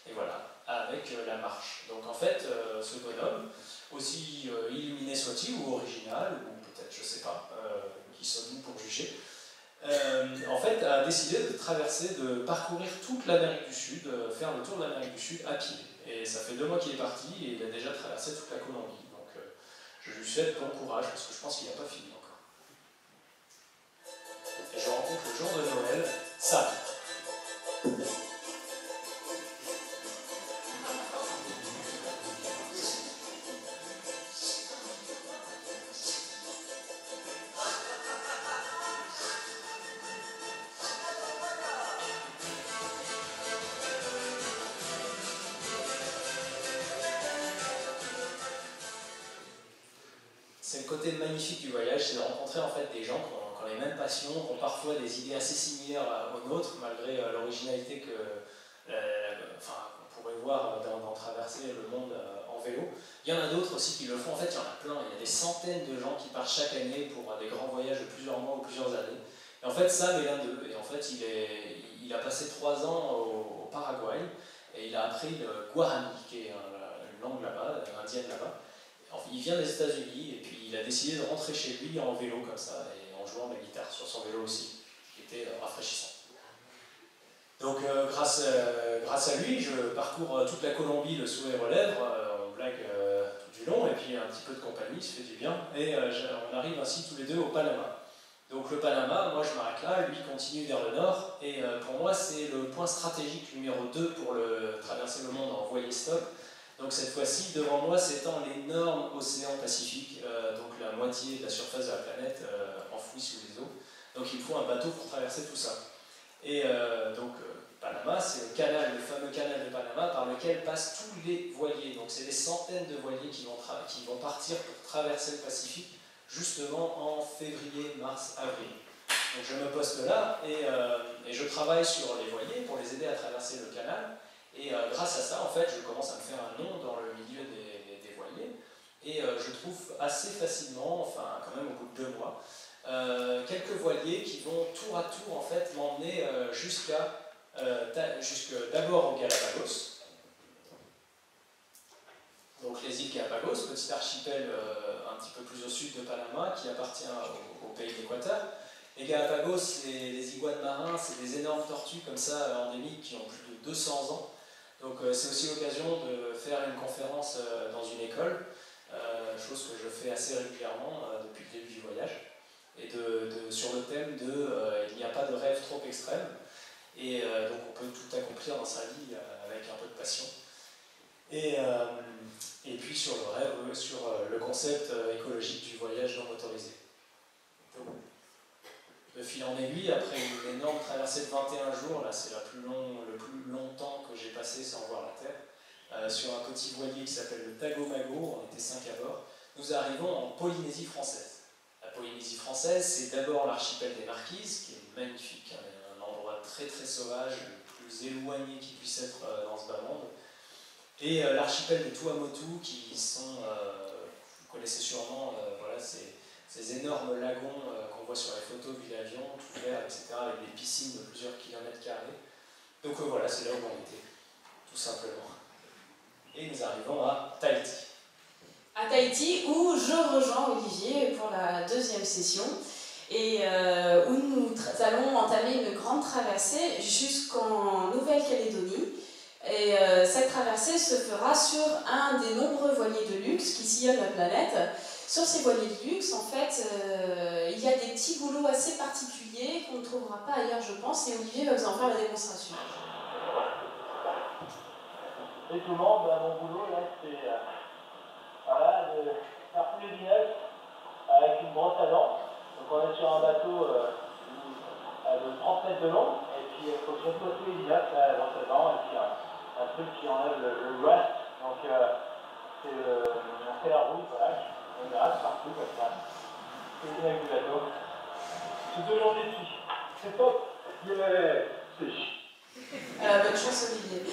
et voilà, avec la marche. Donc en fait, ce bonhomme, aussi illuminé soit-il, ou original, ou peut-être, je sais pas, qui sommes-nous pour juger, en fait, a décidé de parcourir toute l'Amérique du Sud, faire le tour de l'Amérique du Sud à pied. Et ça fait 2 mois qu'il est parti et il a déjà traversé toute la Colombie. Donc je lui souhaite bon courage parce que je pense qu'il n'a pas fini encore. Et je rencontre le jour de Noël, Sam. C'est le côté magnifique du voyage, c'est de rencontrer en fait des gens qui ont les mêmes passions, qui ont parfois des idées assez similaires aux nôtres, malgré l'originalité qu'on pourrait voir dans traverser le monde en vélo. Il y en a d'autres aussi qui le font, en fait il y en a plein, il y a des centaines de gens qui partent chaque année pour des grands voyages de plusieurs mois ou plusieurs années. Et en fait Sam est l'un d'eux, et en fait il a passé 3 ans au Paraguay, et il a appris le Guarani, qui est une langue là-bas, indienne là-bas. Il vient des États-Unis et puis il a décidé de rentrer chez lui en vélo comme ça et en jouant de la guitare sur son vélo aussi, qui était rafraîchissant. Donc grâce à lui, je parcours toute la Colombie le sourire aux lèvres, on blague tout du long et puis un petit peu de compagnie, ça fait du bien. Et on arrive ainsi tous les deux au Panama. Donc le Panama, moi je m'arrête là, lui continue vers le nord et pour moi c'est le point stratégique numéro 2 pour traverser le monde en voilier stop. Donc cette fois-ci, devant moi s'étend l'énorme océan Pacifique, donc la moitié de la surface de la planète enfouie sous les eaux. Donc il faut un bateau pour traverser tout ça. Et Panama, c'est le fameux canal de Panama par lequel passent tous les voiliers. Donc c'est des centaines de voiliers qui vont partir pour traverser le Pacifique, justement en février, mars, avril. Donc je me poste là et je travaille sur les voiliers pour les aider à traverser le canal. Et grâce à ça, en fait, je commence à me faire un nom dans le milieu des voiliers. Et je trouve assez facilement, enfin quand même au bout de 2 mois, quelques voiliers qui vont tour à tour en fait m'emmener jusque d'abord au Galapagos. Donc les îles Galapagos, petit archipel un petit peu plus au sud de Panama qui appartient au pays d'Équateur. Les Galapagos, les iguanes marins, c'est des énormes tortues comme ça endémiques qui ont plus de 200 ans. Donc c'est aussi l'occasion de faire une conférence dans une école, chose que je fais assez régulièrement depuis le début du voyage, et sur le thème de il n'y a pas de rêve trop extrême, et donc on peut tout accomplir dans sa vie avec un peu de passion. Et puis sur le rêve, sur le concept écologique du voyage non motorisé. Donc, de fil en aiguille, après une énorme traversée de 21 jours, là c'est le plus long temps que j'ai passé sans voir la Terre, sur un petit voilier qui s'appelle le Tagomago, on était 5 à bord, nous arrivons en Polynésie française. La Polynésie française, c'est d'abord l'archipel des Marquises, qui est magnifique, un endroit très très sauvage, le plus éloigné qui puisse être dans ce bas monde. Et l'archipel de Tuamotu, qui sont, vous connaissez sûrement, voilà, ces énormes lagons qu'on voit sur les photos depuis l'avion, tout vert, etc., avec des piscines de plusieurs kilomètres carrés. Donc voilà, c'est là où on était, tout simplement. Et nous arrivons à Tahiti. À Tahiti, où je rejoins Olivier pour la deuxième session, et où nous allons entamer une grande traversée jusqu'en Nouvelle-Calédonie. Et cette traversée se fera sur un des nombreux voiliers de luxe qui sillonnent la planète. Sur ces voiliers de luxe, en fait, il y a des petits boulots assez particuliers qu'on ne trouvera pas ailleurs, je pense, et Olivier va vous en faire la démonstration. Et tout le monde, mon boulot, là, c'est voilà, de faire tous les binocs avec une brosse à dents. Donc on est sur un bateau de 30 mètres de long, et puis il faut que je pose tous les binocs, la brosse à dents, et puis un truc qui enlève le rust. Donc on fait la rouille, voilà, on gratte partout comme ça. C'est le binoc du bateau. C'est 2 journées dessus. C'est top. Yeah. C'est chiant. Bonne chance Olivier.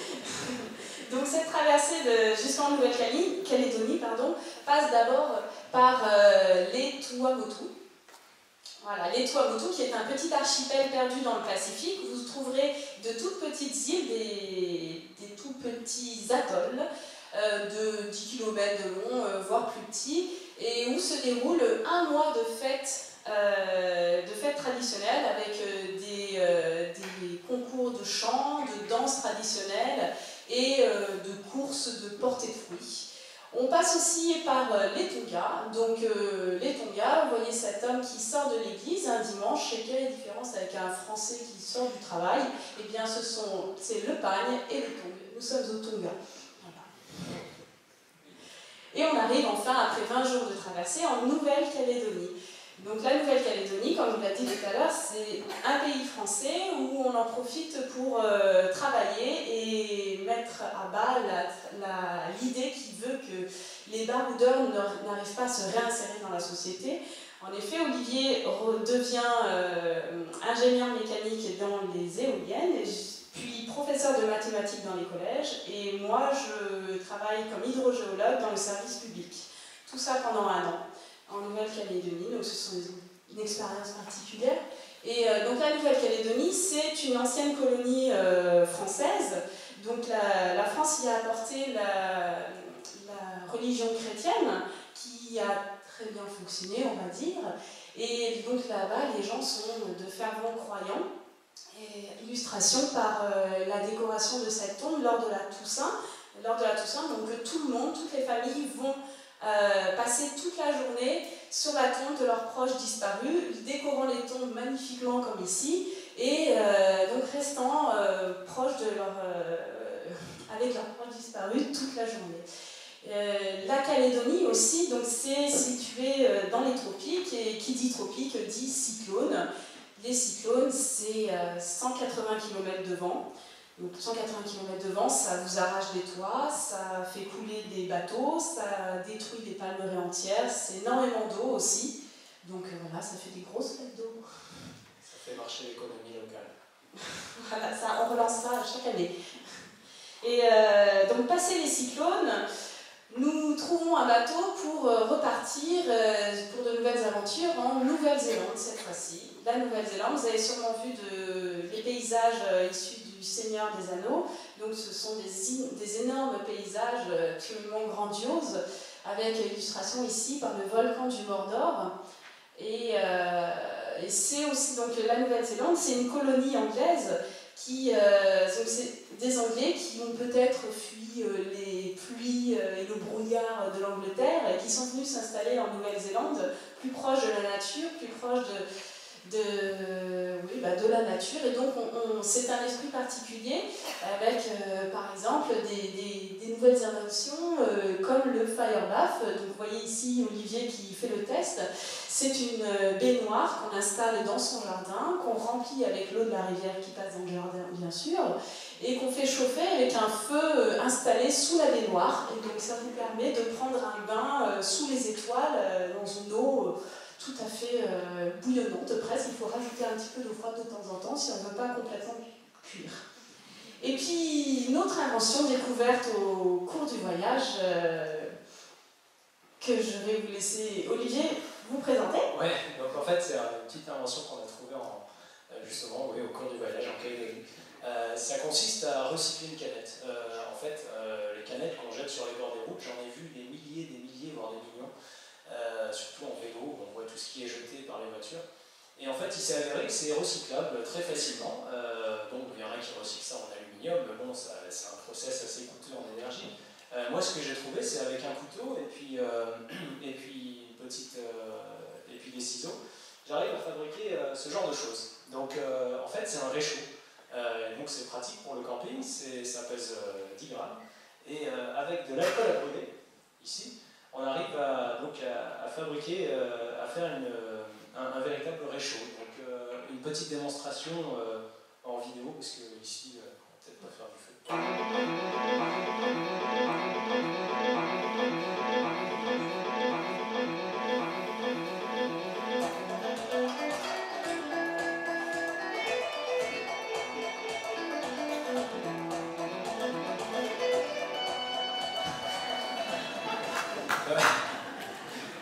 Donc cette traversée jusqu'en Nouvelle-Calédonie passe d'abord par les Tuamotu. Voilà, les Tuamotu qui est un petit archipel perdu dans le Pacifique où vous trouverez de toutes petites îles, des tout petits atolls de 10 km de long, voire plus petits, et où se déroule un mois de fêtes traditionnelles avec des concours de chant, de danse traditionnelle et de courses de portée de fruits. On passe aussi par les Tonga. Donc les Tonga, vous voyez cet homme qui sort de l'église un dimanche, et quelle est la différence avec un Français qui sort du travail? Eh bien c'est le pagne et le Tonga. Nous sommes au Tonga. Voilà. Et on arrive enfin, après 20 jours de traversée, en Nouvelle-Calédonie. Donc la Nouvelle-Calédonie, comme je vous l'ai dit tout à l'heure, c'est un pays français où on en profite pour travailler et mettre à bas l'idée qui veut que les baroudeurs n'arrivent pas à se réinsérer dans la société. En effet, Olivier devient ingénieur mécanique dans les éoliennes, puis professeur de mathématiques dans les collèges, et moi je travaille comme hydrogéologue dans le service public. Tout ça pendant 1 an. En Nouvelle-Calédonie, donc ce sont une expérience particulière. Et donc la Nouvelle-Calédonie, c'est une ancienne colonie française. Donc la France y a apporté la religion chrétienne qui a très bien fonctionné, on va dire. Et donc là-bas, les gens sont de fervents croyants. Et illustration par la décoration de cette tombe lors de la Toussaint. Lors de la Toussaint, donc tout le monde, toutes les familles vont passer toute la journée sur la tombe de leurs proches disparus, décorant les tombes magnifiquement comme ici, et donc restant proches de avec leurs proches disparus toute la journée. La Calédonie aussi, donc c'est situé dans les tropiques, et qui dit tropique dit cyclone. Les cyclones, c'est 180 km de vent. Donc 180 km de vent, ça vous arrache des toits, ça fait couler des bateaux, ça détruit des palmeraies entières, c'est énormément d'eau aussi. Donc voilà, ça fait des grosses fêtes d'eau. Ça fait marcher l'économie locale. Voilà, ça, on relance ça chaque année. Et donc passé les cyclones, nous trouvons un bateau pour repartir pour de nouvelles aventures en Nouvelle-Zélande cette fois-ci. La Nouvelle-Zélande, vous avez sûrement vu les paysages issus du Seigneur des Anneaux. Donc ce sont des énormes paysages absolument grandioses, avec illustration ici par le volcan du Mordor. Et c'est aussi donc la Nouvelle-Zélande, c'est une colonie anglaise donc c'est des Anglais qui ont peut-être fui les pluies et le brouillard de l'Angleterre et qui sont venus s'installer en Nouvelle-Zélande, plus proche de la nature, plus proche de la nature. Et donc c'est un esprit particulier avec par exemple des nouvelles inventions comme le fire bath. Donc vous voyez ici Olivier qui fait le test. C'est une baignoire qu'on installe dans son jardin, qu'on remplit avec l'eau de la rivière qui passe dans le jardin bien sûr, et qu'on fait chauffer avec un feu installé sous la baignoire. Et donc ça vous permet de prendre un bain sous les étoiles dans une eau tout à fait bouillonnante presque. Il faut rajouter un petit peu d'eau froide de temps en temps si on ne veut pas complètement cuire. Et puis, une autre invention découverte au cours du voyage, que je vais vous laisser Olivier vous présenter. Ouais, donc en fait, c'est une petite invention qu'on a trouvée justement au cours du voyage en Calédonie. Ça consiste à recycler une canette. En fait, les canettes qu'on jette sur les bords des routes, j'en ai vu des milliers, voire des millions, surtout en vélo, on voit tout ce qui est jeté par les voitures. Et en fait, il s'est avéré que c'est recyclable très facilement. Donc, il y en a qui recyclent ça en aluminium, mais bon, c'est un process assez coûteux en énergie. Moi, ce que j'ai trouvé, c'est avec un couteau et puis des ciseaux, j'arrive à fabriquer ce genre de choses. Donc, en fait, c'est un réchaud. Donc, c'est pratique pour le camping, ça pèse 10 grammes. Et avec de l'alcool à brûler, ici, on arrive à fabriquer, à faire un véritable réchaud. Donc, une petite démonstration en vidéo, parce que ici, on va peut-être pas faire du feu.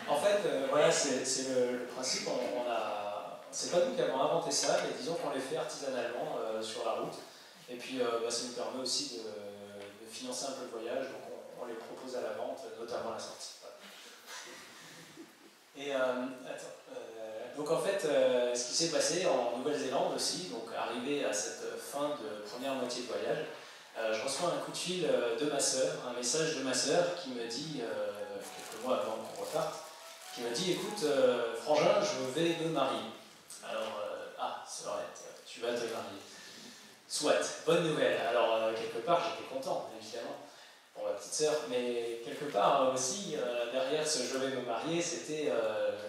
En fait, voilà, c'est le principe. C'est pas nous qui avons inventé ça, mais disons qu'on les fait artisanalement sur la route. Et puis, ça nous permet aussi de financer un peu le voyage, donc on les propose à la vente, notamment à la sortie. Et donc en fait, ce qui s'est passé en Nouvelle-Zélande aussi, donc arrivé à cette fin de première moitié de voyage, je reçois un coup de fil de ma sœur, un message de ma sœur qui me dit, quelques mois avant qu'on reparte, qui m'a dit, écoute, Frangin, je vais me marier. Alors, Sorette, tu vas te marier. Soit, bonne nouvelle. Alors, quelque part, j'étais content, évidemment, pour ma petite sœur, mais quelque part aussi, derrière ce je vais me marier, c'était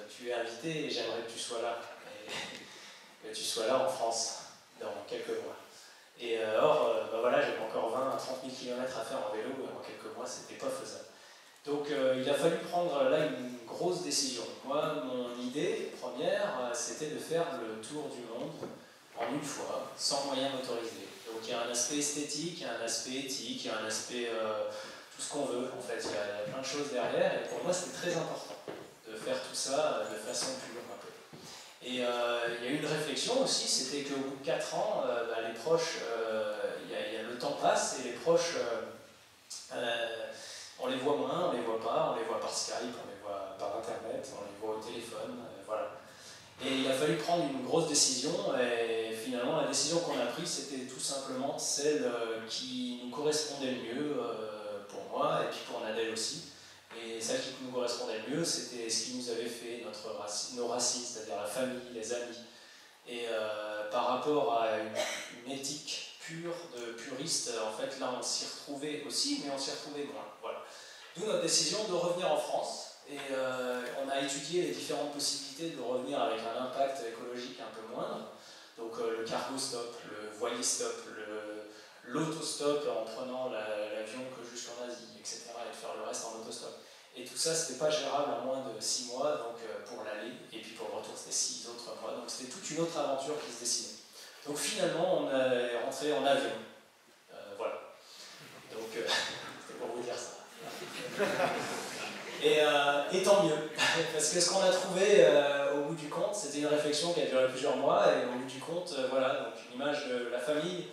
tu es invité et j'aimerais que tu sois là. Et que tu sois là en France, dans quelques mois. Et voilà, j'avais encore 20 à 30 000 km à faire en vélo, et en quelques mois, c'était pas faisable. Donc il a fallu prendre là une grosse décision. Moi, mon idée première, c'était de faire le tour du monde en une fois, sans moyens motorisés. Donc il y a un aspect esthétique, il y a un aspect éthique, il y a un aspect tout ce qu'on veut en fait. Il y a plein de choses derrière et pour moi c'était très important de faire tout ça de façon pure un peu. Et il y a eu une réflexion aussi, c'était qu'au bout de 4 ans, les proches, le temps passe et les proches, on les voit moins, on les voit pas, on les voit par Skype, on les voit par internet, on les voit au téléphone, voilà. Et il a fallu prendre une grosse décision et finalement la décision qu'on a prise c'était tout simplement celle qui nous correspondait le mieux pour moi et puis pour Nadèle aussi. Et celle qui nous correspondait le mieux c'était ce qui nous avait fait nos racines, c'est-à-dire la famille, les amis. Et par rapport à une éthique pure, de puriste, en fait là on s'y retrouvait aussi, mais on s'y retrouvait moins. Voilà. D'où notre décision de revenir en France. Et on a étudié les différentes possibilités de revenir avec un impact écologique un peu moindre. Donc le cargo stop, le voilier stop, l'autostop en prenant l'avion que jusqu'en Asie, etc. et de faire le reste en autostop. Et tout ça, c'était pas gérable en moins de 6 mois, donc pour l'aller, et puis pour le retour, c'était 6 autres mois. Donc c'était toute une autre aventure qui se dessinait. Donc finalement, on est rentré en avion. Voilà. Donc c'était pour vous dire ça. Et tant mieux, parce que ce qu'on a trouvé au bout du compte, c'était une réflexion qui a duré plusieurs mois, et au bout du compte, voilà, donc une image de la famille,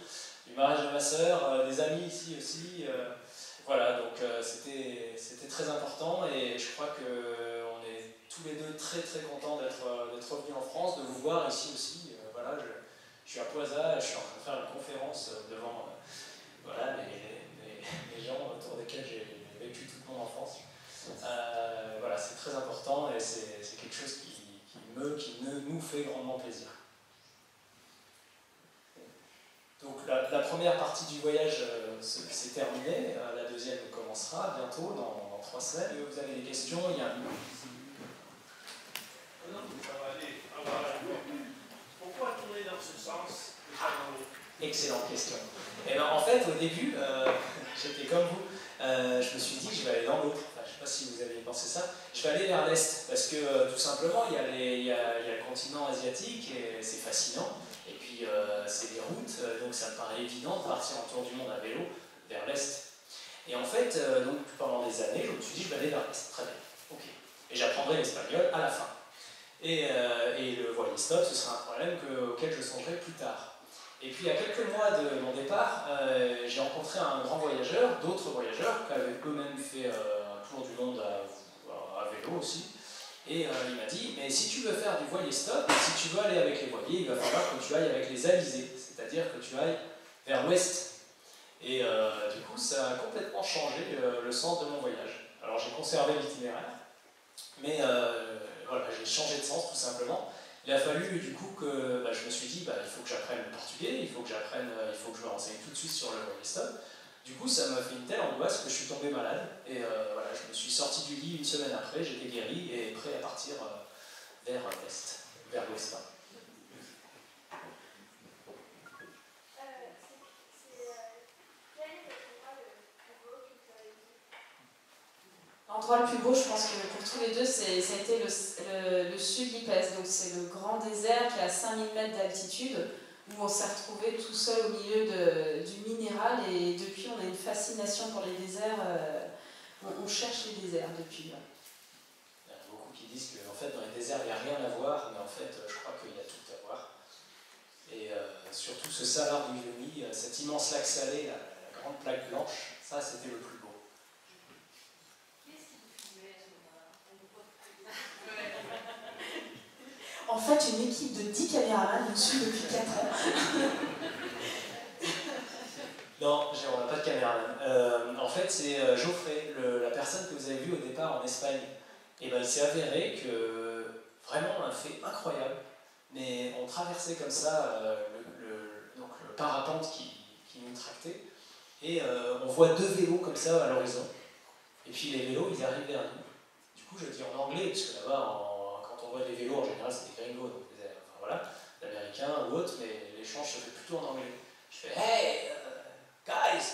du mariage de ma sœur, des amis ici aussi, voilà, donc c'était très important, et je crois qu'on est tous les deux très très contents d'être revenus en France, de vous voir ici aussi, voilà, je suis à Poisa, je suis en train de faire une conférence devant voilà, les gens autour desquels j'ai vécu toute mon enfance. Voilà, c'est très important et c'est quelque chose qui nous fait grandement plaisir. Donc la première partie du voyage c'est terminé, la deuxième commencera bientôt, dans 3 semaines. Si vous avez des questions, il y a un... Pourquoi tourner dans ce sens? Excellente question. Et ben, en fait, au début, j'étais comme vous. Je me suis dit, je vais aller dans l'autre. Enfin, je ne sais pas si vous avez pensé ça. Je vais aller vers l'Est, parce que tout simplement, il y a le continent asiatique, et c'est fascinant. Et puis, puis c'est des routes, donc ça me paraît évident de partir en tour du monde à vélo vers l'est. Et en fait, donc pendant des années, je me suis dit, je vais aller vers l'est, très bien, ok. Et j'apprendrai l'espagnol à la fin. Et le voilier stop, ce sera un problème auquel je songerai plus tard. Et puis, il y a quelques mois de mon départ, j'ai rencontré un grand voyageur, d'autres voyageurs, qui avaient eux-mêmes fait un tour du monde à vélo aussi. Et il m'a dit, mais si tu veux faire du voilier stop, si tu veux aller avec les voiliers, il va falloir que tu ailles avec les alizés, c'est-à-dire que tu ailles vers l'ouest. Et du coup, ça a complètement changé le sens de mon voyage. Alors, j'ai conservé l'itinéraire, mais voilà, j'ai changé de sens tout simplement. Il a fallu du coup que je me suis dit, il faut que j'apprenne le portugais, il faut que je me renseigne tout de suite sur le voilier stop. Du coup, ça m'a fait une telle angoisse que je suis tombé malade. Et voilà, je me suis sorti du lit une semaine après, j'étais guéri et prêt à partir vers l'est, vers l'ouest. L'endroit le plus beau, je pense que pour tous les deux, ça a été le sud Lipès. Donc c'est le grand désert qui est à 5000 mètres d'altitude, où on s'est retrouvé tout seul au milieu du minéral. Et depuis, on a une fascination pour les déserts. On cherche les déserts depuis. Il y en a beaucoup qui disent qu'en fait, dans les déserts, il n'y a rien à voir, mais en fait, je crois qu'il y a tout à voir. Et surtout ce Salar d'Uyuni, cet immense lac salé, la grande plaque blanche, ça, c'était le plus beau. En fait, une équipe de 10 caméramans nous suit depuis 4 ans. Non, on n'a pas de caméraman. En fait, c'est Geoffrey, la personne que vous avez vue au départ en Espagne. Et il s'est avéré que, vraiment, un fait incroyable, mais on traversait comme ça donc le parapente qui nous tractait, et on voit 2 vélos comme ça à l'horizon. Et puis les vélos, ils arrivent vers nous. Du coup, je dis en anglais, puisque là-bas, quand on voit des vélos, en général, c'est des gringos, donc enfin voilà, l'américain ou autre, mais l'échange se fait plutôt en anglais. Je fais « Hey, guys !»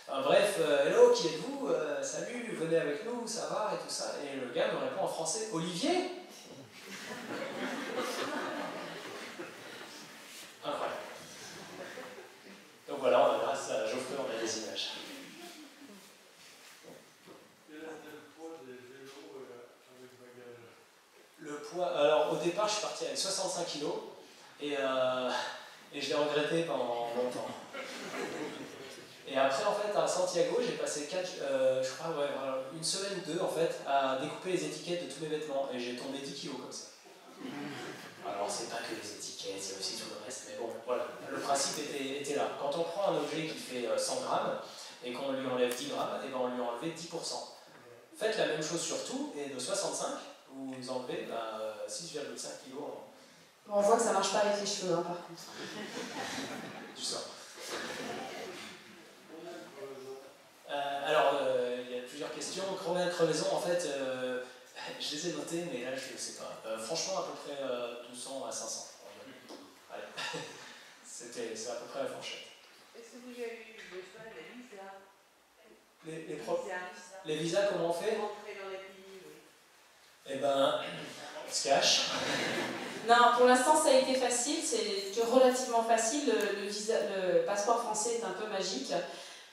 Enfin, bref, hello, qui êtes-vous? Salut, venez avec nous, ça va, et tout ça. Et le gars me répond en français, Olivier? Incroyable. Donc voilà, grâce à Geoffrey, on a des images. Le poids, alors au départ, je suis parti avec 65 kg et je l'ai regretté pendant longtemps. Et après, en fait, à Santiago, j'ai passé je crois, une semaine ou 2 en fait, à découper les étiquettes de tous mes vêtements et j'ai tombé 10 kg comme ça. Alors, c'est pas que les étiquettes, c'est aussi tout le reste, mais bon, voilà, le principe était là. Quand on prend un objet qui fait 100 grammes et qu'on lui enlève 10 grammes, et ben on lui a enlevé 10%. Faites la même chose sur tout, et de 65, vous enlevez 6,5 kg. On voit que ça marche pas avec les cheveux, par contre. Tu sors. Alors, il y a plusieurs questions. Combien de crevaisons, en fait, je les ai notées, mais là, je ne sais pas. Franchement, à peu près 200 à 500. Allez. C'est à peu près la fourchette. Est-ce que vous avez eu besoin des visas? Les visas, comment on fait? Rentrer dans les pays, oui. Eh ben, on se cache. Non, pour l'instant, ça a été facile. C'est relativement facile. Le passeport français est un peu magique.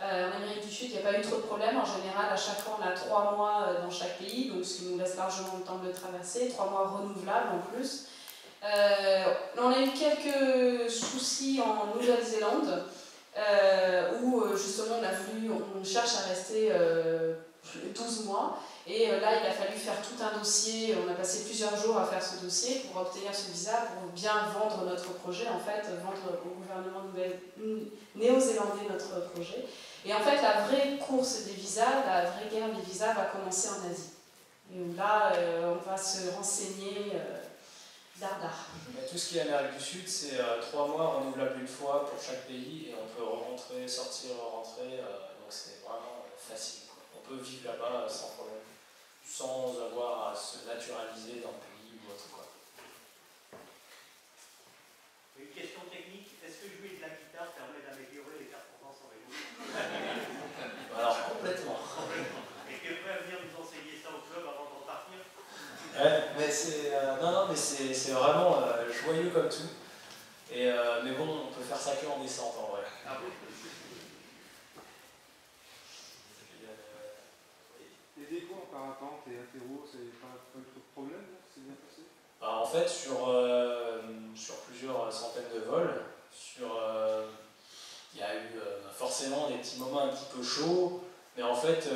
En Amérique du Sud, il n'y a pas eu trop de problèmes. En général, à chaque fois, on a 3 mois dans chaque pays, donc ce qui nous laisse largement le temps de le traverser. 3 mois renouvelables en plus. On a eu quelques soucis en Nouvelle-Zélande, où justement on cherche à rester 12 mois. Et là, il a fallu faire tout un dossier. On a passé plusieurs jours à faire ce dossier pour obtenir ce visa, pour bien vendre notre projet, en fait, vendre au gouvernement néo-zélandais notre projet. Et en fait, la vraie course des visas, la vraie guerre des visas va commencer en Asie. Et où là, on va se renseigner dardard. Tout ce qui est Amérique du Sud, c'est 3 mois renouvelables une fois pour chaque pays, et on peut rentrer, sortir, rentrer, donc c'est vraiment facile. On peut vivre là-bas sans problème, sans avoir à se naturaliser dans le pays ou autre quoi. Une question technique, est-ce que jouer de la guitare permet d'améliorer les performances en vélo? Alors complètement. Et quelqu'un va venir nous enseigner ça au club avant d'en partir? Ouais, mais c'est non, mais c'est vraiment joyeux comme tout. Et Mais bon, on peut faire ça que en descente en vrai. Ah oui. Et des fois en parapente et athéro, ça n'a pas eu trop de problème, c'est bien passé? Bah, en fait, sur plusieurs centaines de vols, il y a eu forcément des petits moments un petit peu chauds, mais en fait,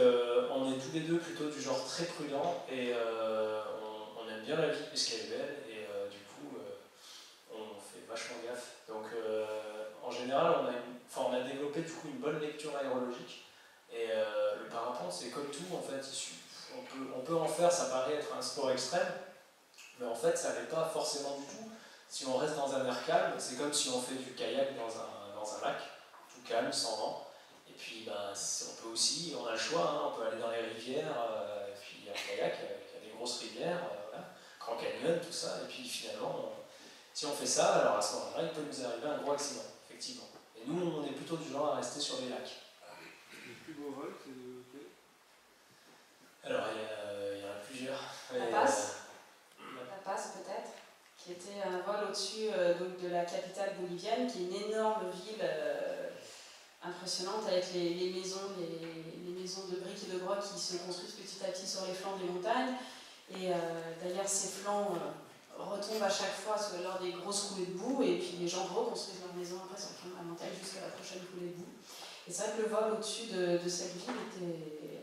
on est tous les deux plutôt du genre très prudent et on aime bien la vie puisqu'elle est belle et du coup, on fait vachement gaffe. Donc, en général, on a développé du coup une bonne lecture aérologique et le parapente, c'est comme tout en fait. On peut en faire, ça paraît être un sport extrême. Mais en fait, ça n'est pas forcément du tout. Si on reste dans un air calme, c'est comme si on fait du kayak dans un lac, tout calme, sans vent. Et puis, ben, on peut aussi, on a le choix, hein, on peut aller dans les rivières, et puis en kayak, il y a des grosses rivières, voilà, Grand Canyon, tout ça. Et puis finalement, si on fait ça, alors à ce moment-là, il peut nous arriver un gros accident, effectivement. Et nous, on est plutôt du genre à rester sur des lacs. Le plus beau vol, c'est lequel? Alors, il y en a plusieurs. La Paz peut-être, qui était un vol au-dessus donc de la capitale bolivienne, qui est une énorme ville impressionnante avec les maisons de briques et de brocs qui se construisent petit à petit sur les flancs des montagnes. Et d'ailleurs, ces flancs retombent à chaque fois lors des grosses coulées de boue, et puis les gens reconstruisent leur maison après sur le flanc de la montagne jusqu'à la prochaine coulée de boue. Et c'est vrai que le vol au-dessus de cette ville était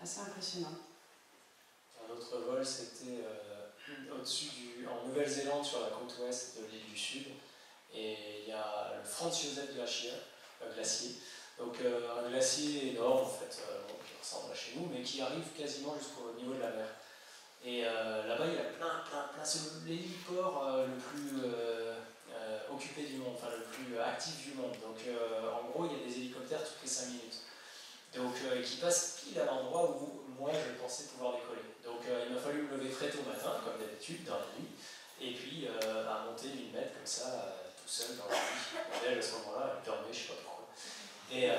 assez impressionnant. Un autre vol, c'était en Nouvelle-Zélande, sur la côte ouest de l'île du Sud. Et il y a le Franz Josef Glacier. Donc un glacier énorme, en fait, qui ressemble à chez nous, mais qui arrive quasiment jusqu'au niveau de la mer. Et là-bas, il y a plein. C'est l'héliport le plus occupé du monde, enfin le plus actif du monde. Donc en gros, il y a des hélicoptères toutes les 5 minutes. Donc qui passent pile à l'endroit où moi je pensais pouvoir décoller. Donc il m'a fallu me lever très tôt le matin, comme d'habitude, dans la nuit, et puis à monter 1000 mètres comme ça, tout seul dans la nuit. Elle, à ce moment-là, elle dormait, je sais pas pourquoi. Et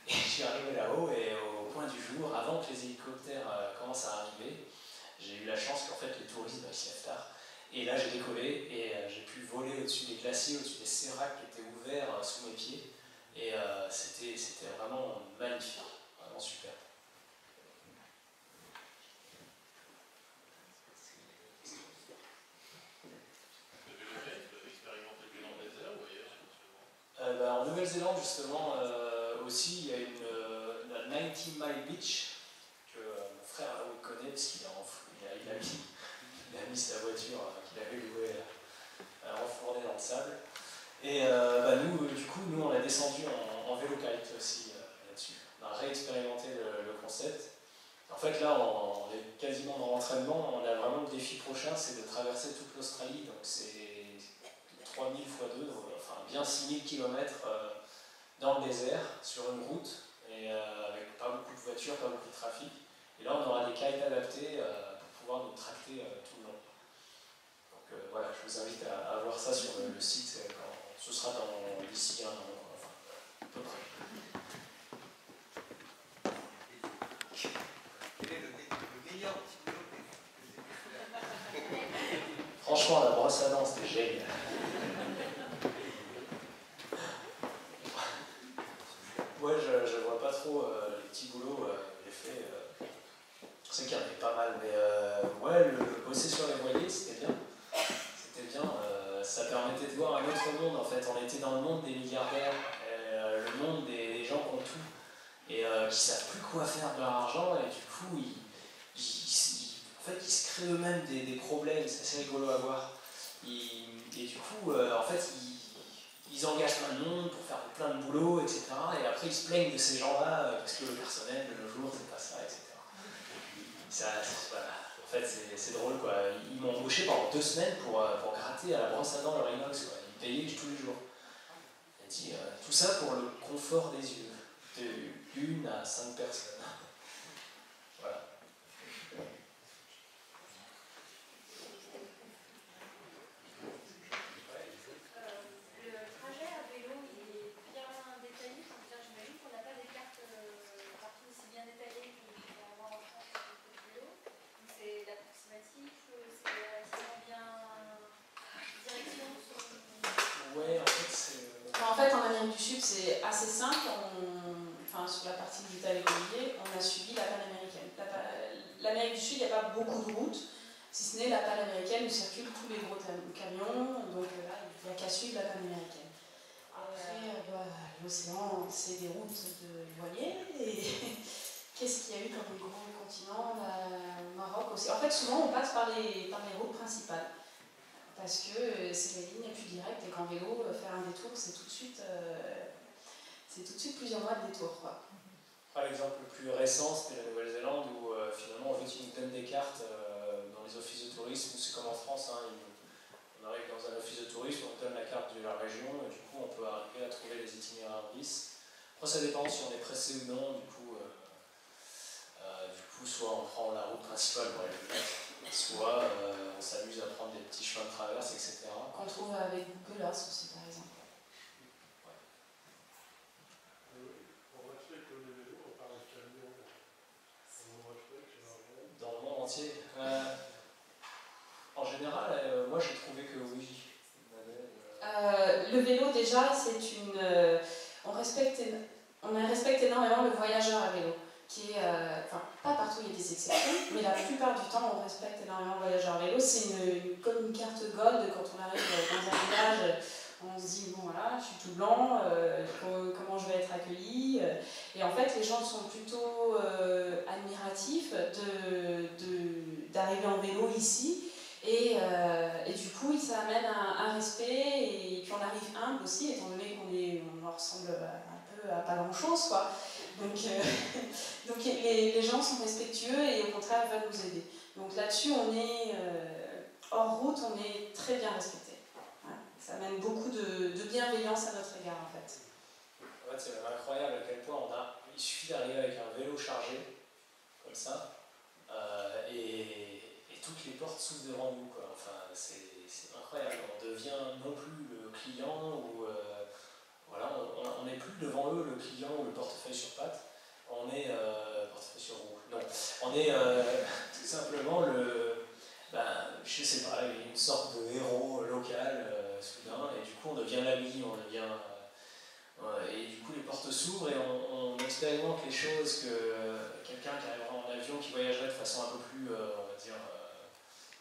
je suis arrivé là-haut, et au point du jour, avant que les hélicoptères commencent à arriver, j'ai eu la chance qu'en fait les touristes ils se lèvent tard. Et là j'ai décollé et j'ai pu voler au-dessus des glaciers, au-dessus des séracs qui étaient ouverts sous mes pieds. Et c'était vraiment magnifique, vraiment super. En Nouvelle-Zélande, justement, aussi, il y a la 90 Mile Beach, que mon frère là-haut connaît, parce qu'il a mis sa voiture qu'il avait louée enfournée dans le sable. Et nous, du coup, on a descendu en vélo-kite aussi là-dessus. On a réexpérimenté le concept. En fait, là, on est quasiment dans l'entraînement. On a vraiment le défi prochain, c'est de traverser toute l'Australie. Donc, c'est 3000 x 2, enfin bien 6000 km dans le désert, sur une route, et avec pas beaucoup de voitures, pas beaucoup de trafic. Et là, on aura des kites adaptés pour pouvoir nous tracter tout le long. Donc voilà, je vous invite à voir ça sur le site quand ce sera d'ici un an, enfin, à peu près. Quel est le meilleur petit boulot que j'ai fait? Franchement, la brosse à dents, c'était génial. Ouais, je vois pas trop les petits boulots, les faits. Je sais qu'il y en avait pas mal, mais ouais, bosser sur les voiliers, c'était bien. Ça permettait de voir un autre monde en fait. On était dans le monde des milliardaires, le monde des gens qui ont tout et qui savent plus quoi faire de leur argent, et du coup en fait, ils se créent eux-mêmes des problèmes. C'est assez rigolo à voir. Et du coup, en fait, ils engagent plein de monde pour faire plein de boulot, etc. Et après, ils se plaignent de ces gens-là parce que le personnel de nos jours, c'est pas ça, etc. Voilà. En fait, c'est drôle, quoi. Ils m'ont embauché pendant 2 semaines pour gratter à la brosse à dents leur inox, quoi. Ils me payaient tous les jours. Il dit tout ça pour le confort des yeux, de 1 à 5 personnes. Voilà. Le trajet à vélo, il est bien détaillé. J'imagine qu'on n'a pas des cartes partout aussi bien détaillées que qu'on peut avoir en France sur le vélo. C'est l'approximatif, c'est relativement bien direction sur... Ouais, en fait, partie du avec Olivier, on a suivi la panaméricaine. L'Amérique du Sud, il n'y a pas beaucoup de routes, si ce n'est la panaméricaine où circulent tous les gros camions, donc là, il n'y a qu'à suivre la panaméricaine. Après, l'océan, c'est des routes de voiliers, et qu'est-ce qu'il y a eu comme gros continent? Maroc aussi. En fait, souvent, on passe par les routes principales, parce que c'est la ligne la plus directe, et qu'en vélo, faire un détour, c'est tout de suite plusieurs mois de détour, quoi. L'exemple le plus récent, c'était la Nouvelle-Zélande, où finalement, en fait, ils nous donnent des cartes dans les offices de tourisme, c'est comme en France, hein, on arrive dans un office de tourisme, on donne la carte de la région, et du coup, on peut arriver à trouver les itinéraires bis. Après, ça dépend si on est pressé ou non, du coup, soit on prend la route principale pour aller plus vite, soit on s'amuse à prendre des petits chemins de traverse, etc. Qu'on trouve avec Google Earth aussi, par exemple. Dans le monde entier. En général, moi j'ai trouvé que oui. Le vélo, déjà, c'est une. On respecte énormément le voyageur à vélo, qui est. Enfin, pas partout il y a des exceptions, mais la plupart du temps, on respecte énormément le voyageur à vélo. C'est comme une carte gold quand on arrive dans un village. On se dit, bon voilà, je suis tout blanc, comment je vais être accueilli? Et en fait, les gens sont plutôt admiratifs d'arriver en vélo ici. Et du coup, ça amène un respect, et puis on arrive humble aussi, étant donné qu'on leur ressemble un peu à pas grand-chose, quoi. Donc les gens sont respectueux et au contraire veulent nous aider. Donc là-dessus, on est hors route, on est très bien respecté. Ça amène beaucoup de bienveillance à notre égard, en fait. En fait, c'est même incroyable à quel point il suffit d'arriver avec un vélo chargé, comme ça, et toutes les portes s'ouvrent devant nous, quoi. Enfin, c'est incroyable. On devient non plus le client, ou voilà, on n'est plus devant eux le client ou le portefeuille sur pattes. On est portefeuille sur roue. Non, on est tout simplement je sais pas, une sorte de héros local soudain, et du coup on devient l'ami, on devient et du coup les portes s'ouvrent et on expérimente les choses que quelqu'un qui arrivera en avion, qui voyagerait de façon un peu plus, on va dire,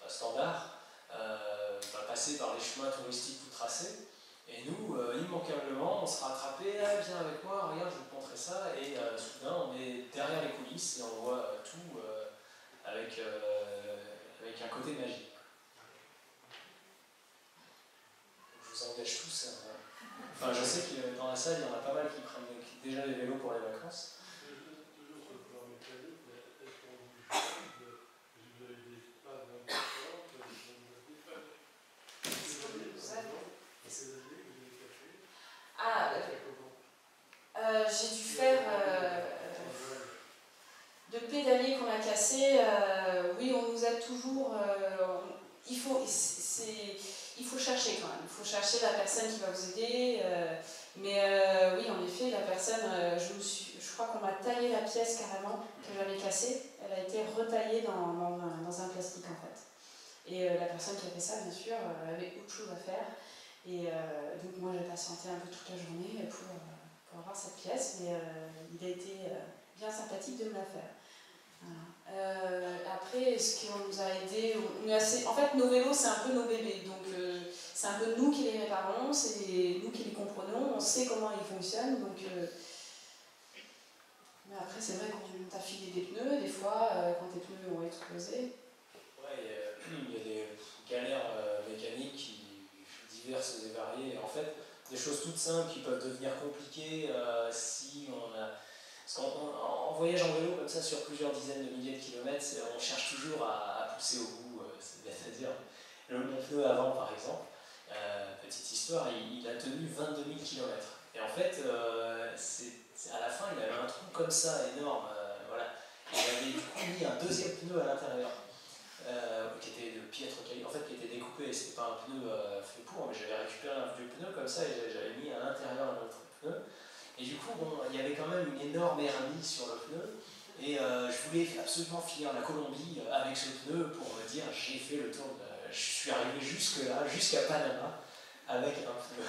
standard, va passer par les chemins touristiques tout tracés. Et nous, immanquablement, on sera attrapé, viens avec moi, regarde, je vais te montrer ça, et soudain on est derrière les coulisses et on voit tout avec un côté magique. Je vous engage tous. Enfin, je sais que dans la salle, il y en a pas mal qui prennent déjà les vélos pour les vacances. J'ai dû faire de pédalier qu'on a cassé. Oui, on nous aide toujours. Il faut chercher quand même. Il faut chercher la personne qui va vous aider. Mais oui, en effet, la personne, je crois qu'on m'a taillé la pièce carrément que j'avais cassée. Elle a été retaillée dans un plastique, en fait. Et la personne qui a fait ça, bien sûr, avait autre chose à faire. Et donc moi, j'ai patienté un peu toute la journée pour avoir cette pièce, mais il a été bien sympathique de me la faire. Voilà. Après, ce qu'on nous a aidé, en fait, nos vélos, c'est un peu nos bébés, donc c'est un peu nous qui les réparons, c'est nous qui les comprenons, on sait comment ils fonctionnent, donc... Mais après, c'est vrai qu'on t'a filé des pneus, des fois, quand tes pneus ont explosé. Ouais, il y a des galères mécaniques diverses et variées. En fait, des choses toutes simples qui peuvent devenir compliquées si on a... Parce qu'en voyage en vélo comme ça sur plusieurs dizaines de milliers de kilomètres, on cherche toujours à pousser au bout, c'est-à-dire mon pneu avant par exemple, petite histoire, il a tenu 22 000 km. Et en fait, à la fin, il avait un trou comme ça, énorme, voilà. Il avait du coup mis un deuxième pneu à l'intérieur, qui était de piètre qualité, en fait qui était découpé, c'était pas un pneu fait pour, mais j'avais récupéré un vieux pneu comme ça et j'avais mis à l'intérieur un autre pneu. Et du coup, bon, il y avait quand même une énorme hernie sur le pneu, et je voulais absolument finir la Colombie avec ce pneu pour me dire j'ai fait le tour, je suis arrivé jusque là, jusqu'à Panama, avec un pneu.